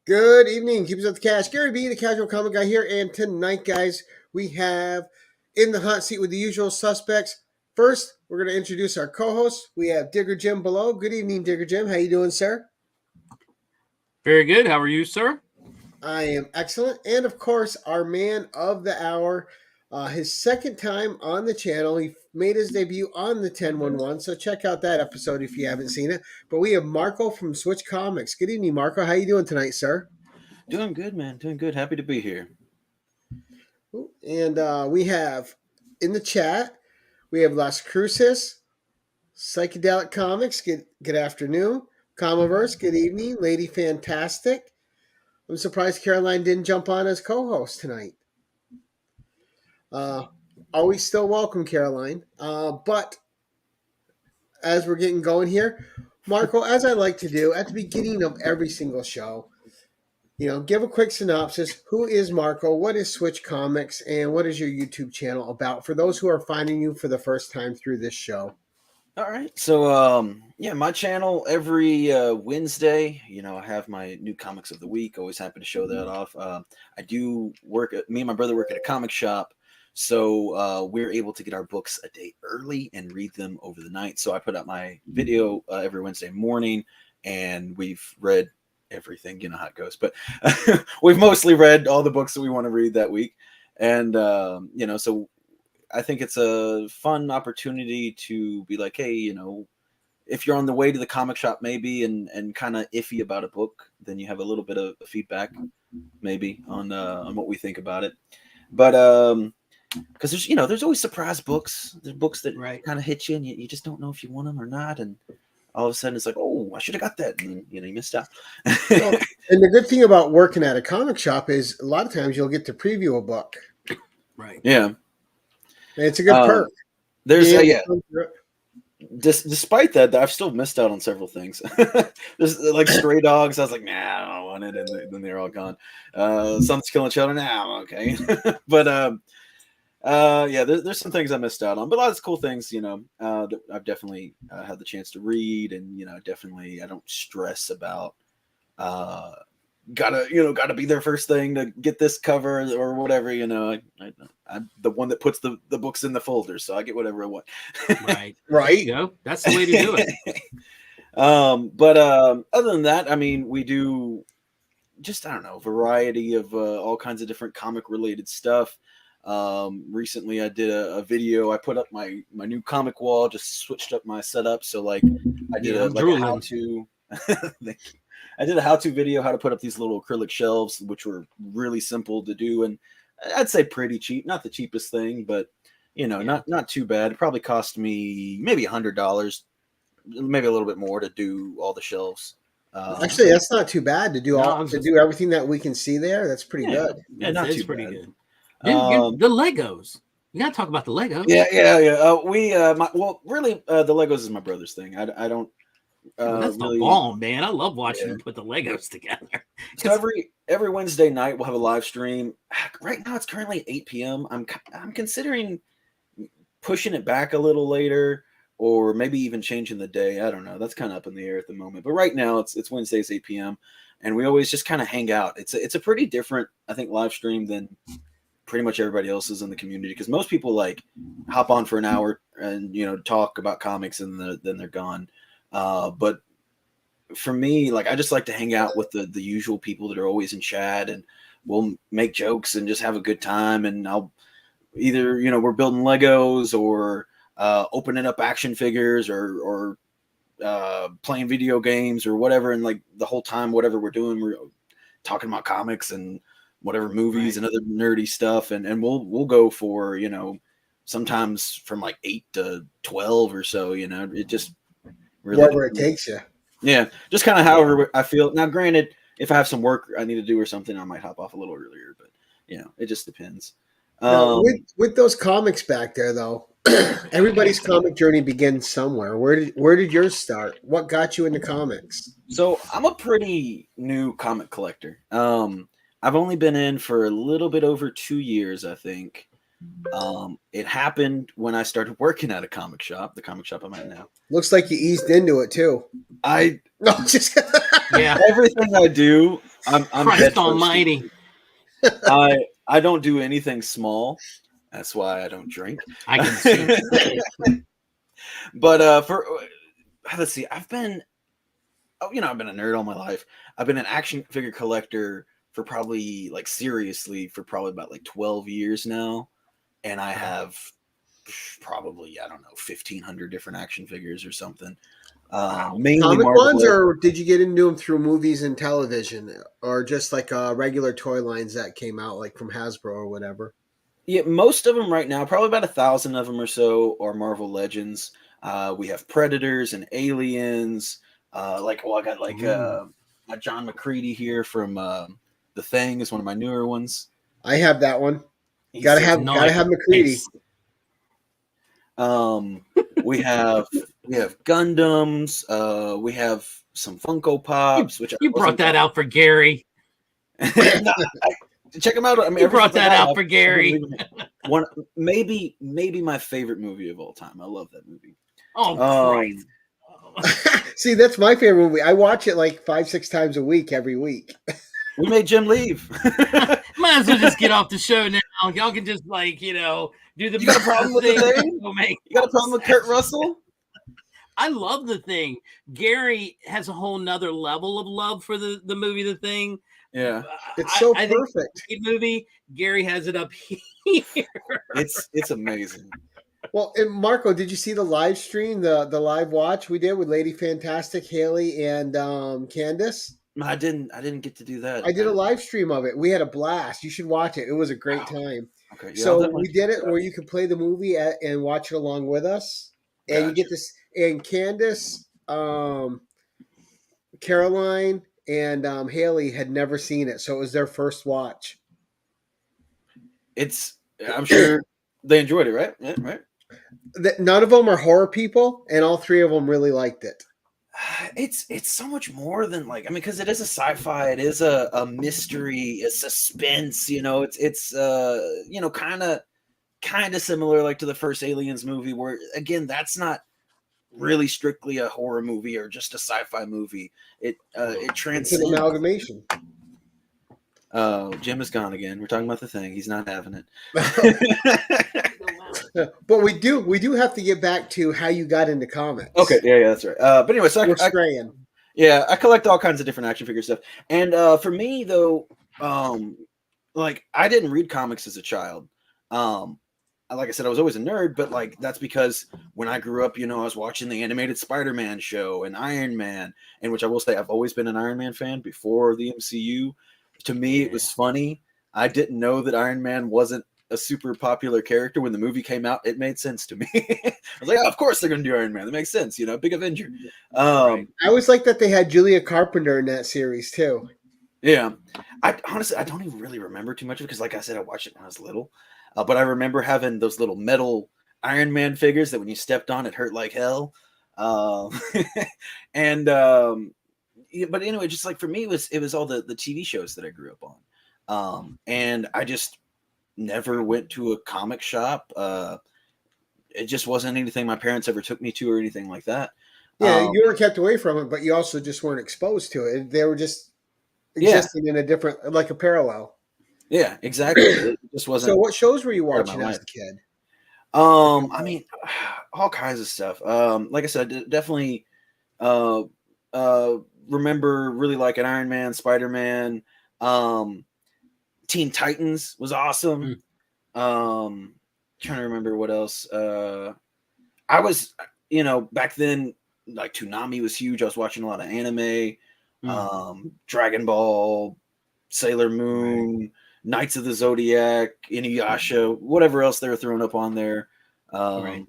Good evening, Keepers of the Cash. Gary B, the casual comic guy here, and tonight, guys, we have in the hot seat with the usual suspects. First, we're going to introduce our co-hosts. We have Digger Jim below. Good evening, Digger Jim. How you doing, sir? Very good. How are you, sir? I am excellent. And, of course, our man of the hour, his second time on the channel. He made his debut on the 1011, so check out that episode if you haven't seen it. But we have Marco from Swytch Comics. Good evening, Marco. How you doing tonight, sir? Doing good, man. Doing good. Happy to be here. And we have in the chat, we have Las Cruces, Psychedelic Comics. Good afternoon. Comiverse, good evening. Lady Fantastic. I'm surprised Caroline didn't jump on as co-host tonight. Always still welcome, Caroline. But as we're getting going here, Marco, as I like to do at the beginning of every single show, give a quick synopsis. Who is Marco? What is Swytch Comics? And what is your YouTube channel about for those who are finding you for the first time through this show? All right. So, my channel every Wednesday, I have my new comics of the week. Always happy to show that off. I do me and my brother work at a comic shop. So we're able to get our books a day early and read them over the night. So I put out my video every Wednesday morning, and we've read everything. You know how it goes. But we've mostly read all the books that we want to read that week. And, so I think it's a fun opportunity to be like, hey, if you're on the way to the comic shop maybe and kind of iffy about a book, then you have a little bit of feedback maybe on what we think about it. But because there's always surprise books. There's books that kind of hit you and you just don't know if you want them or not. And all of a sudden it's like, oh, I should have got that. And you missed out. And the good thing about working at a comic shop is a lot of times you'll get to preview a book. Right. Yeah. And it's a good perk. There's despite that, I've still missed out on several things. There's like Stray Dogs. I was like, nah, I don't want it, and then they're all gone. Something's Killing Children. Nah, I'm okay. But there's some things I missed out on, but a lot of cool things, that I've definitely had the chance to read, and definitely I don't stress about gotta be their first thing to get this cover or whatever. I'm the one that puts the books in the folder, so I get whatever I want. Right. There you go. That's the way to do it. But other than that, I mean, we do just, I don't know, variety of all kinds of different comic related stuff. Recently I did a video. I put up my new comic wall, just switched up my setup. So like I did a how-to I did a how-to video, how to put up these little acrylic shelves, which were really simple to do. And I'd say pretty cheap, not the cheapest thing, but not too bad. It probably cost me maybe $100, maybe a little bit more to do all the shelves. Actually, that's not too bad to do do everything that we can see there. That's pretty good. Yeah, not too pretty good. The Legos. You gotta talk about the Legos. Yeah. The Legos is my brother's thing. I don't. That's the bomb, man. I love watching them put the Legos together. So every Wednesday night we'll have a live stream. Right now it's currently 8 p.m. I'm considering pushing it back a little later, or maybe even changing the day. I don't know. That's kind of up in the air at the moment. But right now it's Wednesdays 8 p.m. and we always just kind of hang out. It's a pretty different, I think, live stream than pretty much everybody else is in the community, because most people like hop on for an hour and talk about comics and then they're gone. But for me, like, I just like to hang out with the usual people that are always in chat, and we'll make jokes and just have a good time. And I'll either, we're building Legos or opening up action figures or playing video games or whatever. And like the whole time, whatever we're doing, we're talking about comics and whatever movies and other nerdy stuff. And we'll go for, sometimes from like 8 to 12 or so, it just really wherever it takes you. Yeah. Just kind of however I feel. Now, granted, if I have some work I need to do or something, I might hop off a little earlier, but it just depends. Now, with those comics back there though, everybody's comic journey begins somewhere. Where did yours start? What got you into comics? So I'm a pretty new comic collector. I've only been in for a little bit over 2 years, I think. It happened when I started working at a comic shop, the comic shop I'm at now. Looks like you eased into it too. Everything I do I'm Christ head first. almighty. I don't do anything small. That's why I don't drink. I can see. But let's see, I've been a nerd all my life. I've been an action figure collector for probably about like 12 years now, and I have probably, I don't know, 1,500 different action figures or something. Mainly comic Marvel ones, or did you get into them through movies and television, or just like regular toy lines that came out like from Hasbro or whatever? Yeah, most of them right now, probably about 1,000 of them or so, are Marvel Legends. We have Predators and Aliens. I got my John McCready here from The Thing is one of my newer ones. I have that one. Gotta have McCready. We have Gundams. We have some Funko Pops. You brought that out for Gary. Check them out. I mean, you brought that out for Gary. Maybe my favorite movie of all time. I love that movie. Oh, Christ. See, that's my favorite movie. I watch it like 5-6 times a week, every week. We made Jim leave. Might as well just get off the show now. Y'all can just do the. You got a problem with the Thing? You got a problem with Kurt Russell? I love The Thing. Gary has a whole nother level of love for the movie The Thing. Yeah, it's so perfect. Movie. Gary has it up here. It's amazing. Well, and Marco, did you see the live stream, the live watch we did with Lady Fantastic, Haley, and Candace? I didn't get to do that. I did a live stream of it. We had a blast. You should watch it. It was a great time. Okay. Yeah, so we did it where you could play the movie and watch it along with us, and you get this. And Candace, Caroline, and Haley had never seen it, so it was their first watch. I'm sure they enjoyed it, right? Yeah, right. None of them are horror people, and all three of them really liked it. It's so much more than because it is a sci-fi, it is a mystery, a suspense. It's kind of similar to the first Aliens movie, where again that's not really strictly a horror movie or just a sci-fi movie. It transcends. It's an amalgamation. Oh, Jim is gone again. We're talking about The Thing. He's not having it. But we do have to get back to how you got into comics. Okay, yeah, that's right. But anyway, so I collect all kinds of different action figure stuff. And for me though, I didn't read comics as a child. Like I said, I was always a nerd, but that's because when I grew up, I was watching the animated Spider-Man show and Iron Man, and which I will say I've always been an Iron Man fan before the MCU. To me, it was funny. I didn't know that Iron Man wasn't a super popular character. When the movie came out, it made sense to me. I was like, oh, of course they're going to do Iron Man. That makes sense, big Avenger. I always like that they had Julia Carpenter in that series too. Yeah, I honestly don't even really remember too much of it because, like I said, I watched it when I was little. But I remember having those little metal Iron Man figures that when you stepped on, it hurt like hell. But anyway, just for me, it was all the TV shows that I grew up on. And I just never went to a comic shop. It just wasn't anything my parents ever took me to or anything like that. Yeah, you were kept away from it, but you also just weren't exposed to it. They were just existing in a different, a parallel. Yeah, exactly. It just wasn't. So what shows were you watching as a kid? I mean, all kinds of stuff. Like I said, definitely remember really liking Iron Man, Spider-Man. Teen Titans was awesome. Trying to remember what else. I was, back then, Toonami was huge. I was watching a lot of anime, Dragon Ball, Sailor Moon, Knights of the Zodiac, Inuyasha, whatever else they were throwing up on there. Gundam,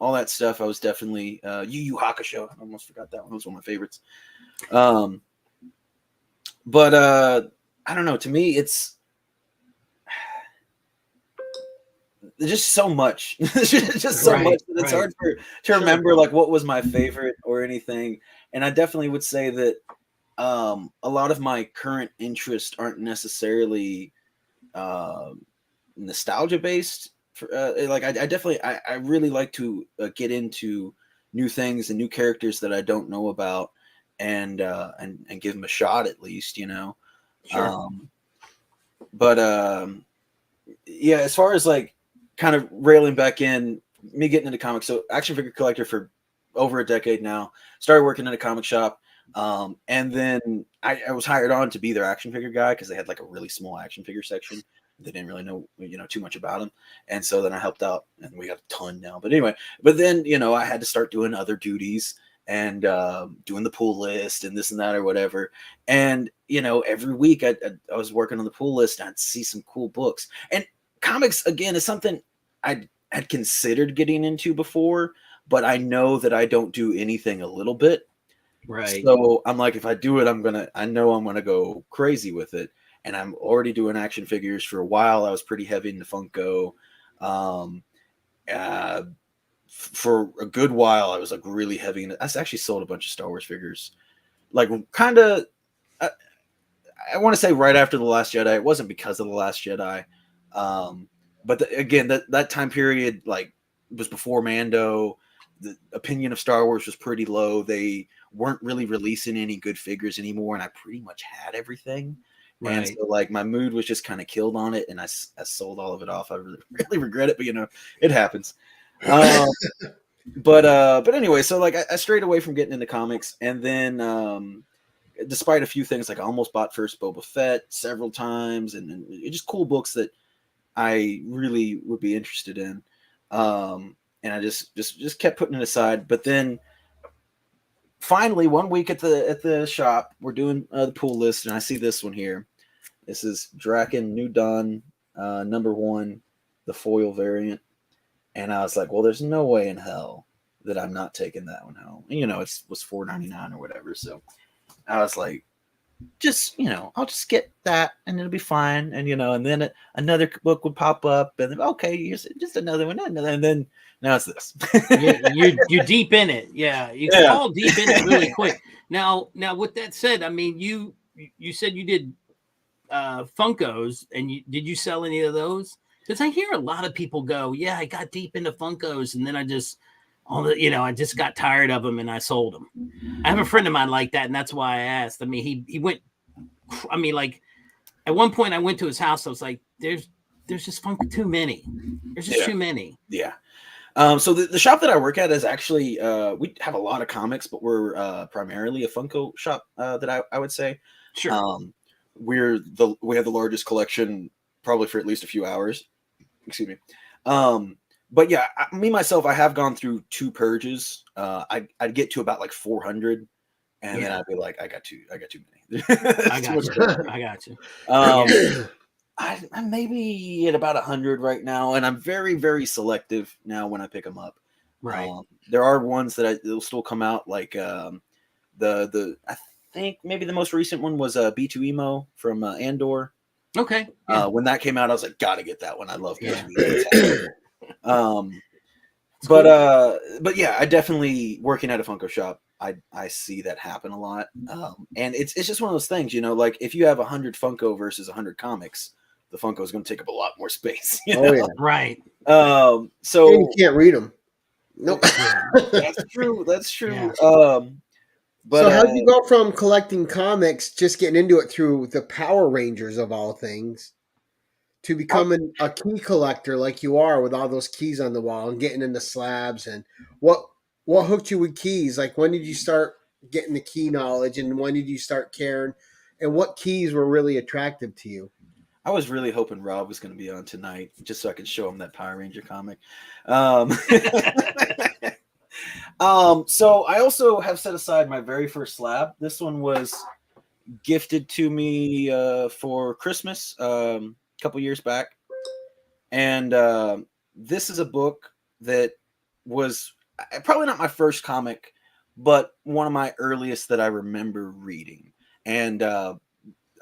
all that stuff. I was definitely Yu Yu Hakusho. I almost forgot that one. It was one of my favorites. But I don't know. To me, it's just so much. Just so much that it's hard to remember what was my favorite or anything. And I definitely would say that a lot of my current interests aren't necessarily nostalgia based. I really like to get into new things and new characters that I don't know about, and give them a shot at least, Sure. But yeah, as far as like kind of railing back in, me getting into comics, so action figure collector for over a decade now, started working in a comic shop. And then I was hired on to be their action figure guy because they had like a really small action figure section. They didn't really know, too much about them. And so then I helped out, and we got a ton now. But anyway, then, I had to start doing other duties and doing the pull list and this and that or whatever. And, every week I was working on the pull list, and I'd see some cool books. And comics, again, is something I had considered getting into before, but I know that I don't do anything a little bit. Right. So I'm like, if I do it, I know I'm going to go crazy with it. And I'm already doing action figures for a while. I was pretty heavy into Funko. For a good while, I was like really heavy. I actually sold a bunch of Star Wars figures, like kind of, I want to say right after The Last Jedi. It wasn't because of The Last Jedi. But again, that time period, like, was before Mando. The opinion of Star Wars was pretty low. They weren't really releasing any good figures anymore, and I pretty much had everything. Right. And so, like, my mood was just kind of killed on it, and I sold all of it off. I really, really regret it, but it happens. But anyway, so like I strayed away from getting into comics, and then despite a few things, like I almost bought First Boba Fett several times, and just cool books that I really would be interested in. And I just kept putting it aside. But then finally, one week at the shop, we're doing the pool list, and I see this one here. This is Draken New Dawn #1, the foil variant. And I was like, well, there's no way in hell that I'm not taking that one home. And, it was $4.99 or whatever. So I was like, I'll just get that and it'll be fine. And, and then another book would pop up, and then, okay, here's just another one, and then now it's this. You're deep in it. Yeah. You can fall deep in it really quick. Now, with that said, I mean, you said you did Funkos, and did you sell any of those? Because I hear a lot of people go, yeah, I got deep into Funkos, and then I just got tired of them and I sold them. I have a friend of mine like that, and that's why I asked. I mean, he went. I mean, like, at one point I went to his house. I was like, there's just too many. There's just too many. Yeah. So the shop that I work at is actually we have a lot of comics, but we're primarily a Funko shop that I would say. Sure. We have the largest collection probably for at least a few hours. Excuse me. But yeah, me myself, I have gone through 2 purges. I'd get to about like 400, and then I'd be like, I got too many. I got you. I'm maybe at about 100 right now, and I'm very, very selective now when I pick them up. Right. There are ones that will still come out, like I think maybe the most recent one was B2 Emo from Andor. Okay. Yeah. When that came out, I was like, gotta get that one. I love B2 Emo. But yeah, I definitely, working at a Funko shop, I see that happen a lot. And it's just one of those things, like if you have 100 Funko versus 100 comics, the Funko is going to take up a lot more space. Oh yeah, right. So and you can't read them. Nope. That's true. Yeah. But so how did you go from collecting comics, just getting into it through the Power Rangers of all things, to becoming a key collector like you are with all those keys on the wall and getting into slabs? And what hooked you with keys? Like, when did you start getting the key knowledge, and when did you start caring? And what keys were really attractive to you? I was really hoping Rob was going to be on tonight just so I could show him that Power Ranger comic. So I also have set aside my very first slab. This one was gifted to me for Christmas a couple years back. And this is a book that was probably not my first comic, but one of my earliest that I remember reading. And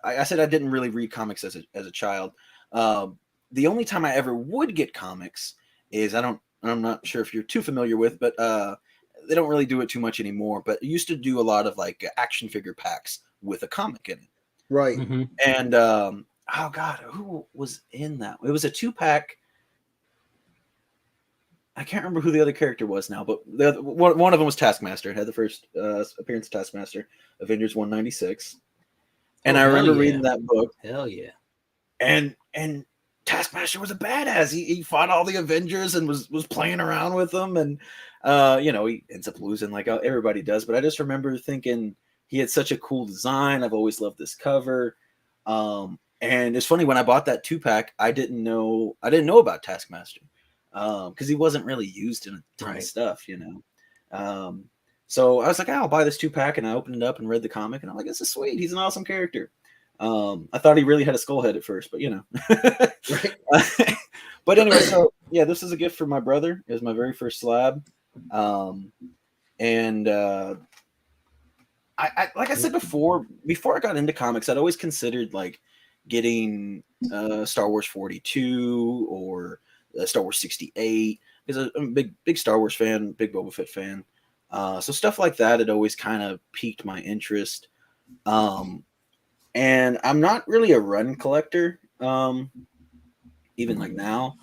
I said I didn't really read comics as a child. The only time I ever would get comics is, I'm not sure if you're too familiar with, but they don't really do it too much anymore. But it used to do a lot of like action figure packs with a comic in it. Right. Mm-hmm. And oh God, who was in that? It was a 2-pack. I can't remember who the other character was now, but one of them was Taskmaster. It had the first appearance of Taskmaster, Avengers 196. And I remember reading that book. Hell yeah. And Taskmaster was a badass. He fought all the Avengers and was playing around with them. And, he ends up losing like everybody does. But I just remember thinking he had such a cool design. I've always loved this cover. And it's funny, when I bought that 2-pack, I didn't know about Taskmaster. Because he wasn't really used in a ton of stuff, so I was like, I'll buy this 2-pack, and I opened it up and read the comic, and I'm like, this is sweet. He's an awesome character. I thought he really had a skull head at first, but but anyway, so yeah, this is a gift from my brother. It was my very first slab, and I like I said before I got into comics, I'd always considered like getting Star Wars 42 or Star Wars 68, because I'm a big Star Wars fan, big Boba Fett fan. So stuff like that had always kind of piqued my interest. And I'm not really a run collector, even like now.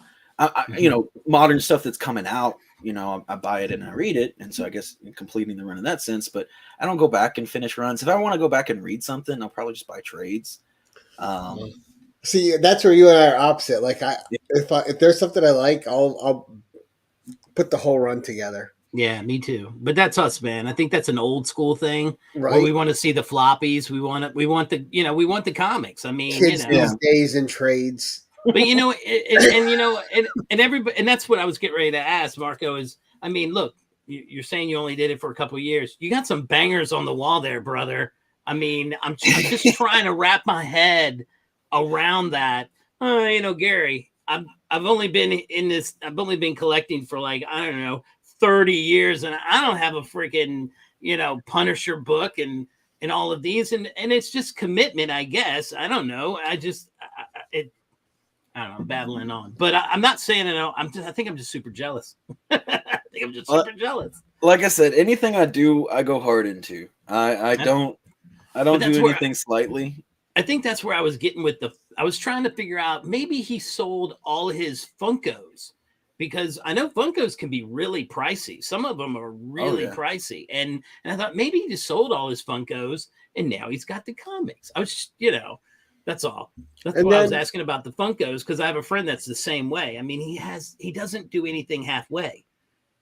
Modern stuff that's coming out, I buy it and I read it. And so I guess completing the run in that sense, but I don't go back and finish runs. If I want to go back and read something, I'll probably just buy trades. See, that's where you and I are opposite. Like, if there's something I like, I'll put the whole run together. Yeah, me too. But that's us, man. I think that's an old school thing. Right. Where we want to see the floppies. We want the comics. I mean, kids these days in trades. But everybody, and that's what I was getting ready to ask, Marco. Is, I mean, look, you're saying you only did it for a couple of years. You got some bangers on the wall there, brother. I mean, I'm just trying to wrap my head around that. Gary, I've only been collecting for like, I don't know, 30 years, and I don't have a freaking Punisher book and all of these, and it's just commitment, I guess. I don't know. I don't know, babbling on, but I'm not saying it. I think I'm just super jealous. I think I'm just super jealous. Like I said, anything I do, I go hard into. I don't do anything slightly. I think that's where I was getting with I was trying to figure out, maybe he sold all his Funkos, because I know Funkos can be really pricey. Some of them are really pricey. And I thought maybe he just sold all his Funkos and now he's got the comics. I was, that's all. That's why I was asking about the Funkos, because I have a friend that's the same way. I mean, he doesn't do anything halfway.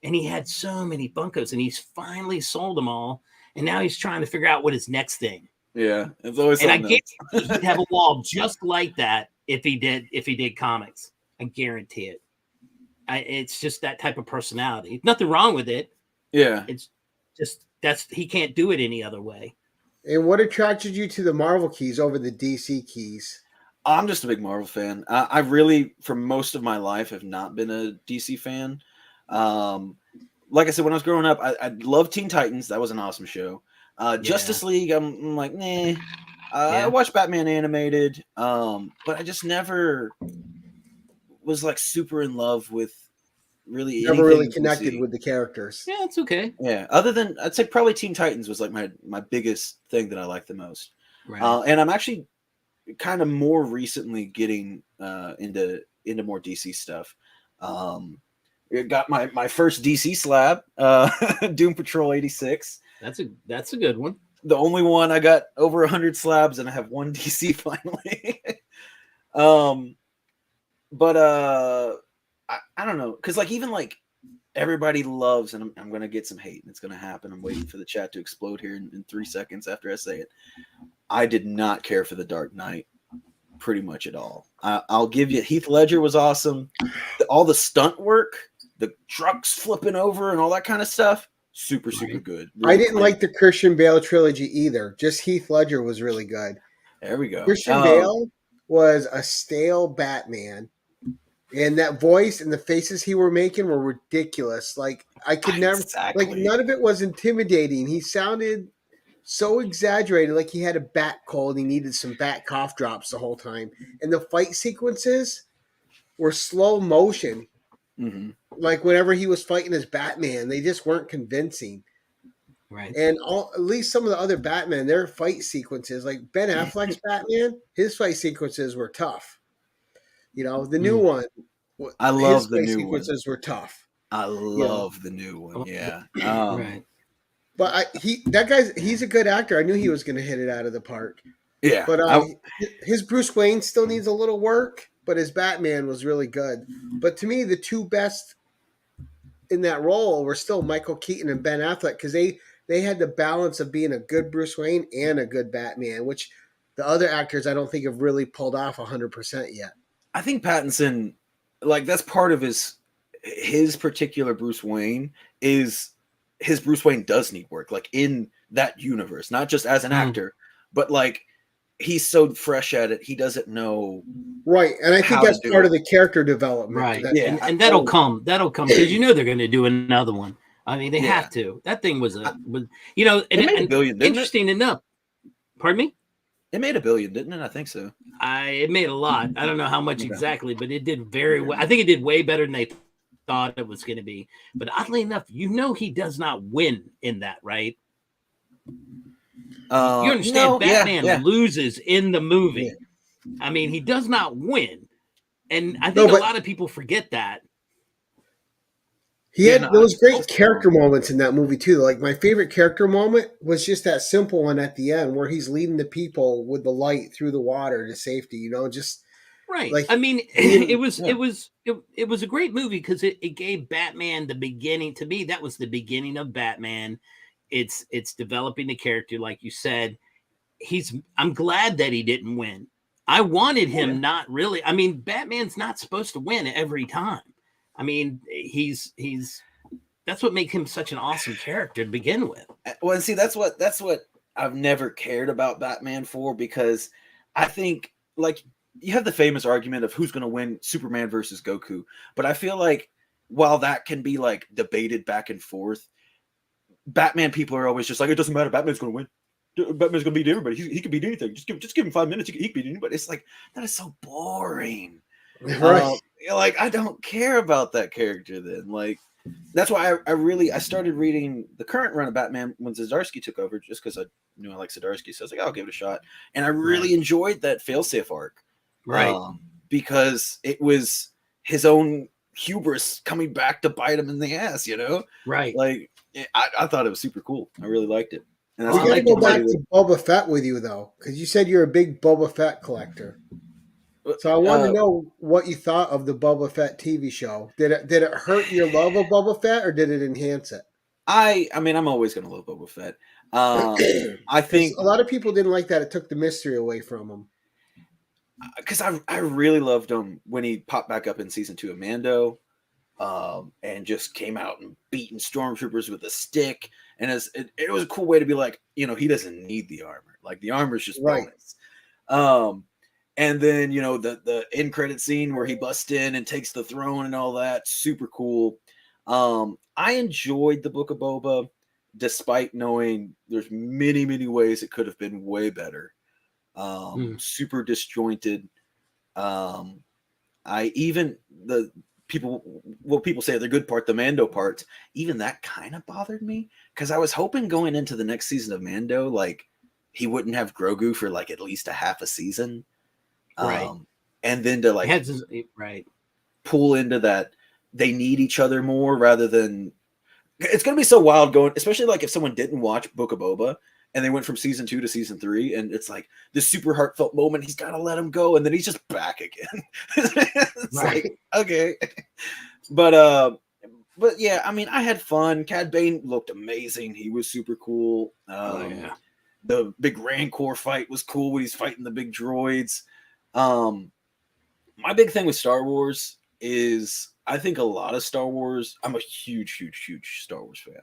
And he had so many Funkos, and he's finally sold them all. And now he's trying to figure out what his next thing. Yeah, it's always. And I guarantee he'd have a wall just like that if he did comics. I guarantee it. It's just that type of personality. Nothing wrong with it. Yeah, it's just he can't do it any other way. And what attracted you to the Marvel keys over the DC keys? I'm just a big Marvel fan. I really, for most of my life, have not been a DC fan. Like I said, when I was growing up, I loved Teen Titans. That was an awesome show. Justice League, I'm like, nah. I watched Batman animated, but I just never was like super in love with really. Never really connected with the characters. Yeah, it's okay. Yeah, other than I'd say probably Teen Titans was like my biggest thing that I liked the most. Right. And I'm actually kind of more recently getting into more DC stuff. Got my first DC slab, Doom Patrol 86. That's a good one. The only one. I got over 100 slabs, and I have one DC finally. But I don't know, because like even like everybody loves, and I'm gonna get some hate, and it's gonna happen. I'm waiting for the chat to explode here in 3 seconds after I say it. I did not care for the Dark Knight pretty much at all. I'll give you, Heath Ledger was awesome. All the stunt work, the trucks flipping over and all that kind of stuff, super good. Really I didn't like the Christian Bale trilogy either. Just Heath Ledger was really good. There we go. Christian Bale was a stale Batman, and that voice and the faces he were making were ridiculous. Like I could never, like none of it was intimidating. He sounded so exaggerated, like he had a bat cold. He needed some bat cough drops the whole time. And the fight sequences were slow motion. Mm-hmm. Like whenever he was fighting as Batman, they just weren't convincing. Right. And at least some of the other Batman, their fight sequences, like Ben Affleck's Batman, his fight sequences were tough. The new one, I love his the fight new sequences one. were tough. I love the new one. Yeah. Right. But he's a good actor. I knew he was going to hit it out of the park. Yeah. But his Bruce Wayne still needs a little work, but his Batman was really good. But to me, the two best in that role were still Michael Keaton and Ben Affleck, because they had the balance of being a good Bruce Wayne and a good Batman, which the other actors I don't think have really pulled off 100% yet. I think Pattinson, like, that's part of his particular Bruce Wayne is his Bruce Wayne does need work, like in that universe, not just as an actor, but like he's so fresh at it, he doesn't know. Right, and I think that's part of the character development. Right, and that'll come because you know they're going to do another one. I mean, they have to. That thing was it made $1 billion. Interesting enough. Pardon me. It made $1 billion, didn't it? I think so. It made a lot. I don't know how much exactly, but it did very well. I think it did way better than they thought it was going to be. But oddly enough, he does not win in that, right? You understand? Batman loses in the movie. Yeah. I mean, he does not win, and I think a lot of people forget that. There was great character moments in that movie too. Like my favorite character moment was just that simple one at the end where he's leading the people with the light through the water to safety. Just right. Like, I mean, it was a great movie because it gave Batman the beginning. To me, that was the beginning of Batman. It's developing the character, like you said. I'm glad that he didn't win. I wanted him not really. I mean, Batman's not supposed to win every time. I mean, that's what makes him such an awesome character to begin with. Well, and see, that's what I've never cared about Batman for, because I think, like, you have the famous argument of who's going to win Superman versus Goku. But I feel like while that can be like debated back and forth, Batman people are always just like, it doesn't matter. Batman's going to win. Batman's going to beat everybody. He can beat anything. Just give him 5 minutes. He can beat anybody. It's like, that is so boring. Right. Like, I don't care about that character then. Like, that's why I started reading the current run of Batman when Zdarsky took over, just because I knew I liked Zdarsky. So I was like, I'll give it a shot. And I really enjoyed that failsafe arc. Right. Because it was his own hubris coming back to bite him in the ass, Right. Like, I thought it was super cool. I really liked it. And we got to go back to Boba Fett with you, though, because you said you're a big Boba Fett collector. So I wanted to know what you thought of the Boba Fett TV show. Did it hurt your love of Boba Fett, or did it enhance it? I mean, I'm always going to love Boba Fett. I think a lot of people didn't like that. It took the mystery away from him. Because I really loved him when he popped back up in season 2 of Mando, and just came out and beating stormtroopers with a stick. And it was a cool way to be like, he doesn't need the armor. Like, the armor is just bonus. And then, the end credit scene where he busts in and takes the throne and all that, super cool. I enjoyed the Book of Boba, despite knowing there's many, many ways it could have been way better. Super disjointed. People say the good part, the Mando parts, even that kind of bothered me, because I was hoping going into the next season of Mando, like, he wouldn't have Grogu for like at least a half a season. Right. And then to like pull into that they need each other more, rather than, it's going to be so wild going, especially like if someone didn't watch Book of Boba and they went from season 2 to season 3, and it's like this super heartfelt moment. He's got to let him go. And then he's just back again. It's like, okay. But yeah, I mean, I had fun. Cad Bane looked amazing. He was super cool. The big Rancor fight was cool when he's fighting the big droids. My big thing with Star Wars is, I think a lot of Star Wars, I'm a huge, huge, huge Star Wars fan.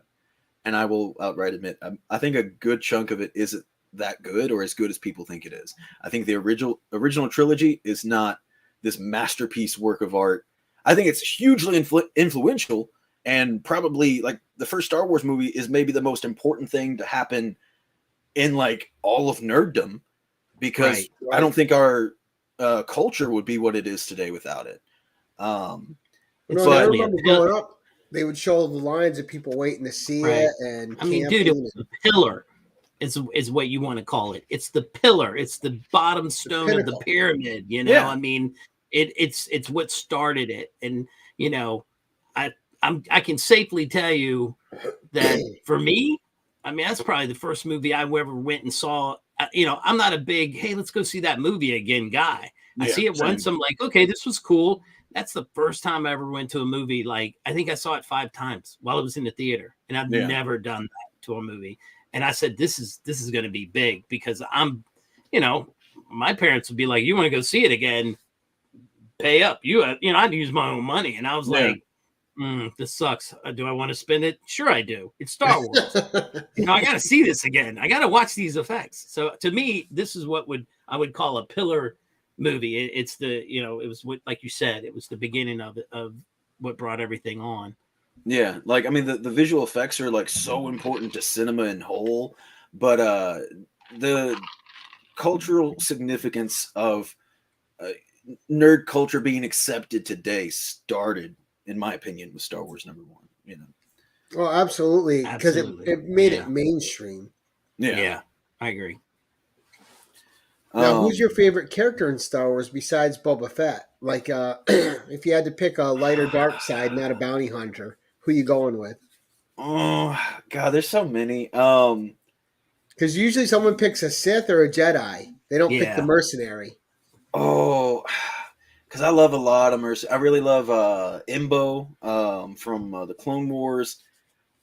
And I will outright admit, I think a good chunk of it isn't that good, or as good as people think it is. I think the original trilogy is not this masterpiece work of art. I think it's hugely influential, and probably like the first Star Wars movie is maybe the most important thing to happen in like all of nerddom, because I don't think our culture would be what it is today without it. I remember growing up, they would show the lines of people waiting to see it. And I mean, dude, it was the pillar is what you want to call it. It's the pillar. It's the bottom stone of the pyramid. I mean, it's what started it. And I I can safely tell you that for me, I mean, that's probably the first movie I ever went and saw. You know, I'm not a big, hey, let's go see that movie again guy. I see it once. I'm like, okay, this was cool. That's the first time I ever went to a movie. Like, I think I saw it 5 times while it was in the theater, and I've never done that to a movie. And I said, this is going to be big because I'm, you know, my parents would be like, you want to go see it again? Pay up. I'd use my own money. And I was like, this sucks. Do I want to spend it? Sure, I do. It's Star Wars. I got to see this again. I got to watch these effects. So to me, this is what I would call a pillar movie. It's the, it was what, like you said, it was the beginning of what brought everything on. Yeah. Like, I mean, the visual effects are like so important to cinema in whole, but the cultural significance of nerd culture being accepted today started, in my opinion, with Star Wars #1. Well, absolutely, because it made it mainstream. Yeah, I agree. Now, who's your favorite character in Star Wars besides Boba Fett? Like, if you had to pick a light or dark side, not a bounty hunter, who you going with? Oh God, there's so many. Because usually someone picks a Sith or a Jedi. They don't pick the mercenary. Oh, because I love a lot of mercy. I really love Imbo from the Clone Wars.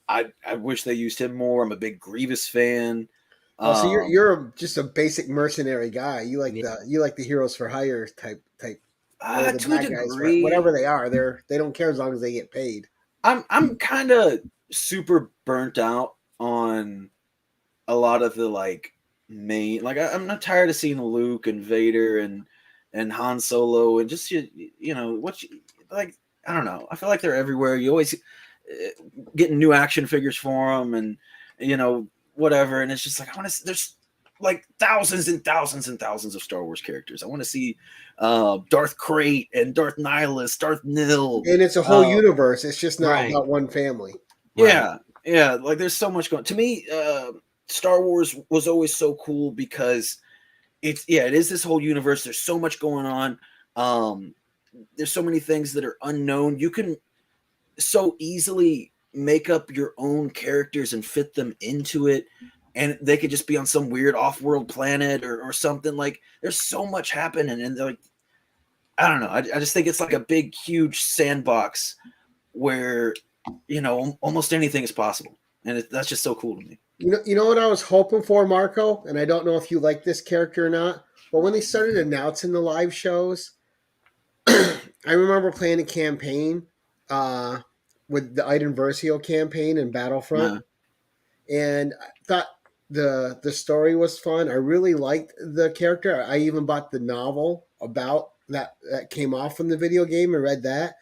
I wish they used him more. I'm a big Grievous fan. Oh, so you're just a basic mercenary guy. You like the heroes for hire type. To a degree, guys, whatever they are, they don't care as long as they get paid. I'm kind of super burnt out on a lot of the main. I'm not tired of seeing Luke and Vader and Han Solo and just I don't know. I feel like they're everywhere. You always getting new action figures for them and whatever, and it's just like I want to. There's like thousands and thousands and thousands of Star Wars characters. I want to see Darth Krayt and Darth Nihilus, Darth Nil, and it's a whole universe. It's just not about one family. Yeah, yeah. Like there's so much going. To me, Star Wars was always so cool because it is this whole universe. There's so much going on. There's so many things that are unknown. You can so easily make up your own characters and fit them into it, and they could just be on some weird off-world planet or something. Like there's so much happening, and they're like, I don't know. I just think it's like a big, huge sandbox where almost anything is possible, and that's just so cool to me. You know what I was hoping for, Marco, and I don't know if you like this character or not, but when they started announcing the live shows, I remember playing a campaign with the Iden Versio campaign in Battlefront, and I thought the story was fun. I really liked the character. I even bought the novel about that came off from the video game and read that,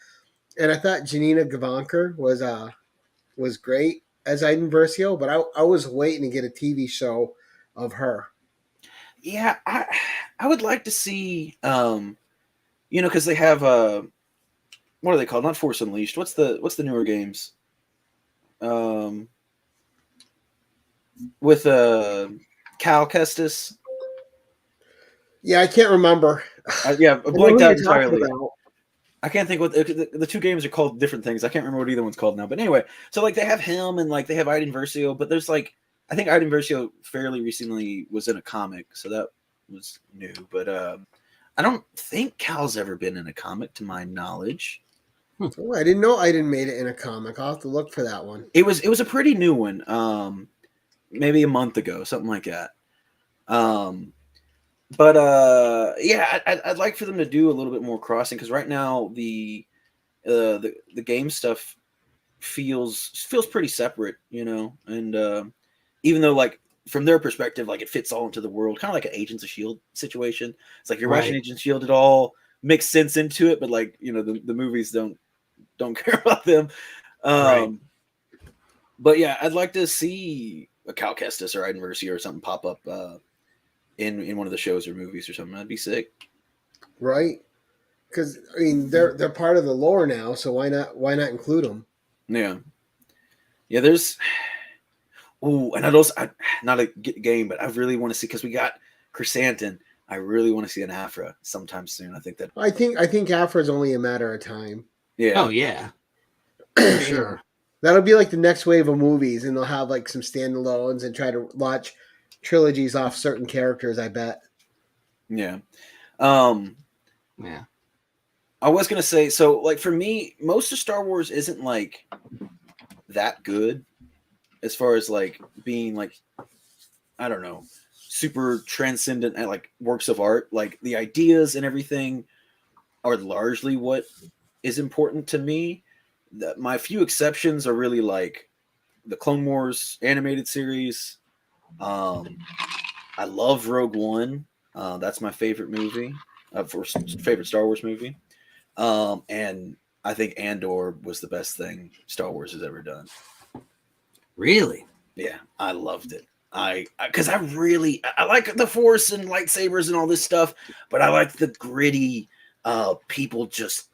and I thought Janina Gavankar was great as Iden Versio, but I was waiting to get a TV show of her. Yeah, I would like to see, because they have what are they called? Not Force Unleashed. What's the newer games? With Cal Kestis. Yeah, I can't remember. Blanked out entirely. I can't think what the two games are called. Different things. I can't remember what either one's called now. But anyway, so they have him and they have Iden Versio, but there's I think Iden Versio fairly recently was in a comic, so that was new. But I don't think Cal's ever been in a comic, to my knowledge. Oh, I didn't know Iden made it in a comic. I'll have to look for that one. It was a pretty new one, maybe a month ago, something like that. But I'd like for them to do a little bit more crossing, because right now the game stuff feels pretty separate, and even though from their perspective, it fits all into the world, kind of like an Agents of S.H.I.E.L.D. situation. It's like you're watching Agents of S.H.I.E.L.D., it all makes sense into it, but the movies don't care about them. But yeah, I'd like to see a Cal Kestis or Iden Versio or something pop up in one of the shows or movies or something. That'd be sick. Right. Because I mean they're part of the lore now, so why not include them? Yeah. Yeah, there's and not a game, but I really want to see, because we got Chrysanthemum. I really want to see an Afra sometime soon. I think Afra is only a matter of time. Yeah. Oh yeah. For sure. That'll be like the next wave of movies, and they'll have like some standalones and try to launch trilogies off certain characters, I bet. Yeah. Yeah. I was gonna say, so like for me, most of Star Wars isn't like that good as far as like being like, I don't know, super transcendent and like works of art. Like the ideas and everything are largely what is important to me. My few exceptions are really like the Clone Wars animated series. I love Rogue One. That's my favorite movie, favorite Star Wars movie. And I think Andor was the best thing Star Wars has ever done. Really? Yeah, I loved it. Because I like the Force and lightsabers and all this stuff, but I like the gritty people just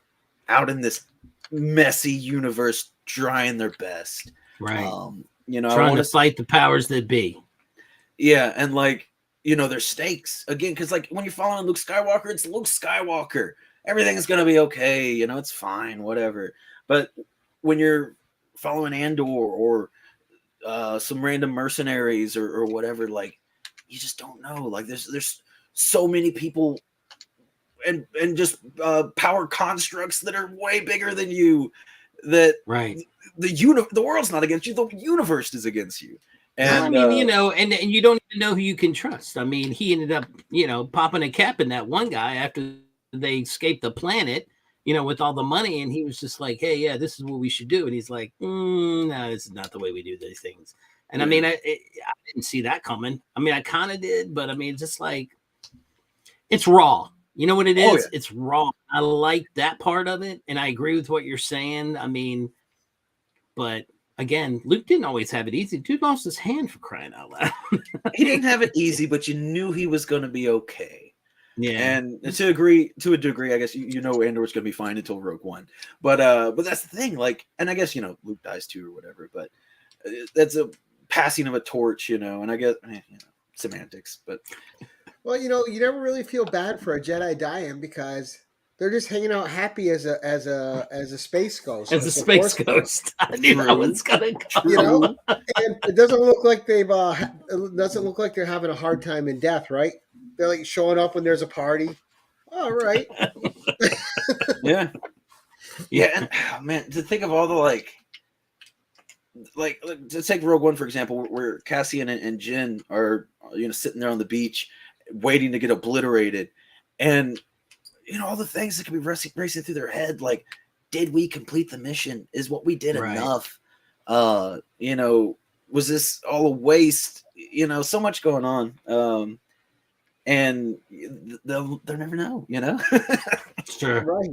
out in this messy universe trying their best. Right. Trying to fight the powers that be. Yeah, and like, there's stakes again, because like when you're following Luke Skywalker, it's Luke Skywalker. Everything's gonna be okay, it's fine, whatever. But when you're following Andor or some random mercenaries or whatever, like you just don't know. Like there's so many people and just power constructs that are way bigger than you. That right. The world's not against you. The universe is against you. And well, I mean, and you don't even know who you can trust. I mean, he ended up, popping a cap in that one guy after they escaped the planet, with all the money, and he was just like, "Hey, yeah, this is what we should do." And he's like, "No, this is not the way we do these things." And I mean, I didn't see that coming. I mean, I kind of did, but I mean, just like it's raw. You know what it is? Oh, yeah. It's raw. I like that part of it, and I agree with what you're saying. I mean, but again, Luke didn't always have it easy. Dude lost his hand, for crying out loud. He didn't have it easy, but you knew he was going to be okay. Yeah, and to a degree, I guess Andor was going to be fine until Rogue One. But that's the thing. Like, and I guess Luke dies too or whatever. But that's a passing of a torch, and I guess semantics. But well, you never really feel bad for a Jedi dying because they're just hanging out happy as a space ghost. As a space ghost. I knew that was gonna go. And it doesn't look like they're having a hard time in death, right? They're like showing up when there's a party. All right. Yeah. Yeah, and man, to think of all the like to take Rogue One for example, where Cassian and Jyn are sitting there on the beach waiting to get obliterated, and all the things that could be racing through their head, like, did we complete the mission? Is what we did enough? Was this all a waste? So much going on. And they'll never know, Sure. Right.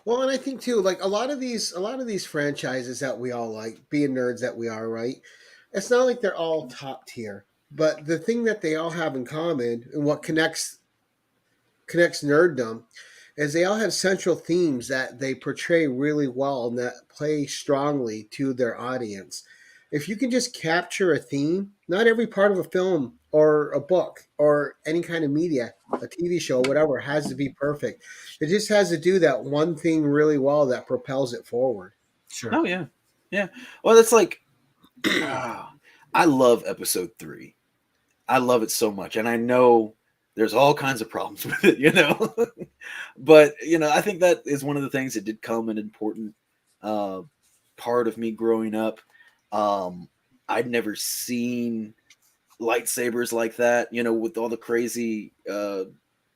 Well, and I think too, like a lot of these franchises that we all like, being nerds that we are, right? It's not like they're all top tier, but the thing that they all have in common and what connects nerddom is they all have central themes that they portray really well and that play strongly to their audience. If you can just capture a theme, not every part of a film or a book or any kind of media, a TV show, whatever, has to be perfect. It just has to do that one thing really well that propels it forward. Sure. Oh, yeah. Yeah. Well, it's like, I love episode 3. I love it so much. And I know there's all kinds of problems with it, but, I think that is one of the things that did come an important part of me growing up. I'd never seen lightsabers like that, with all the crazy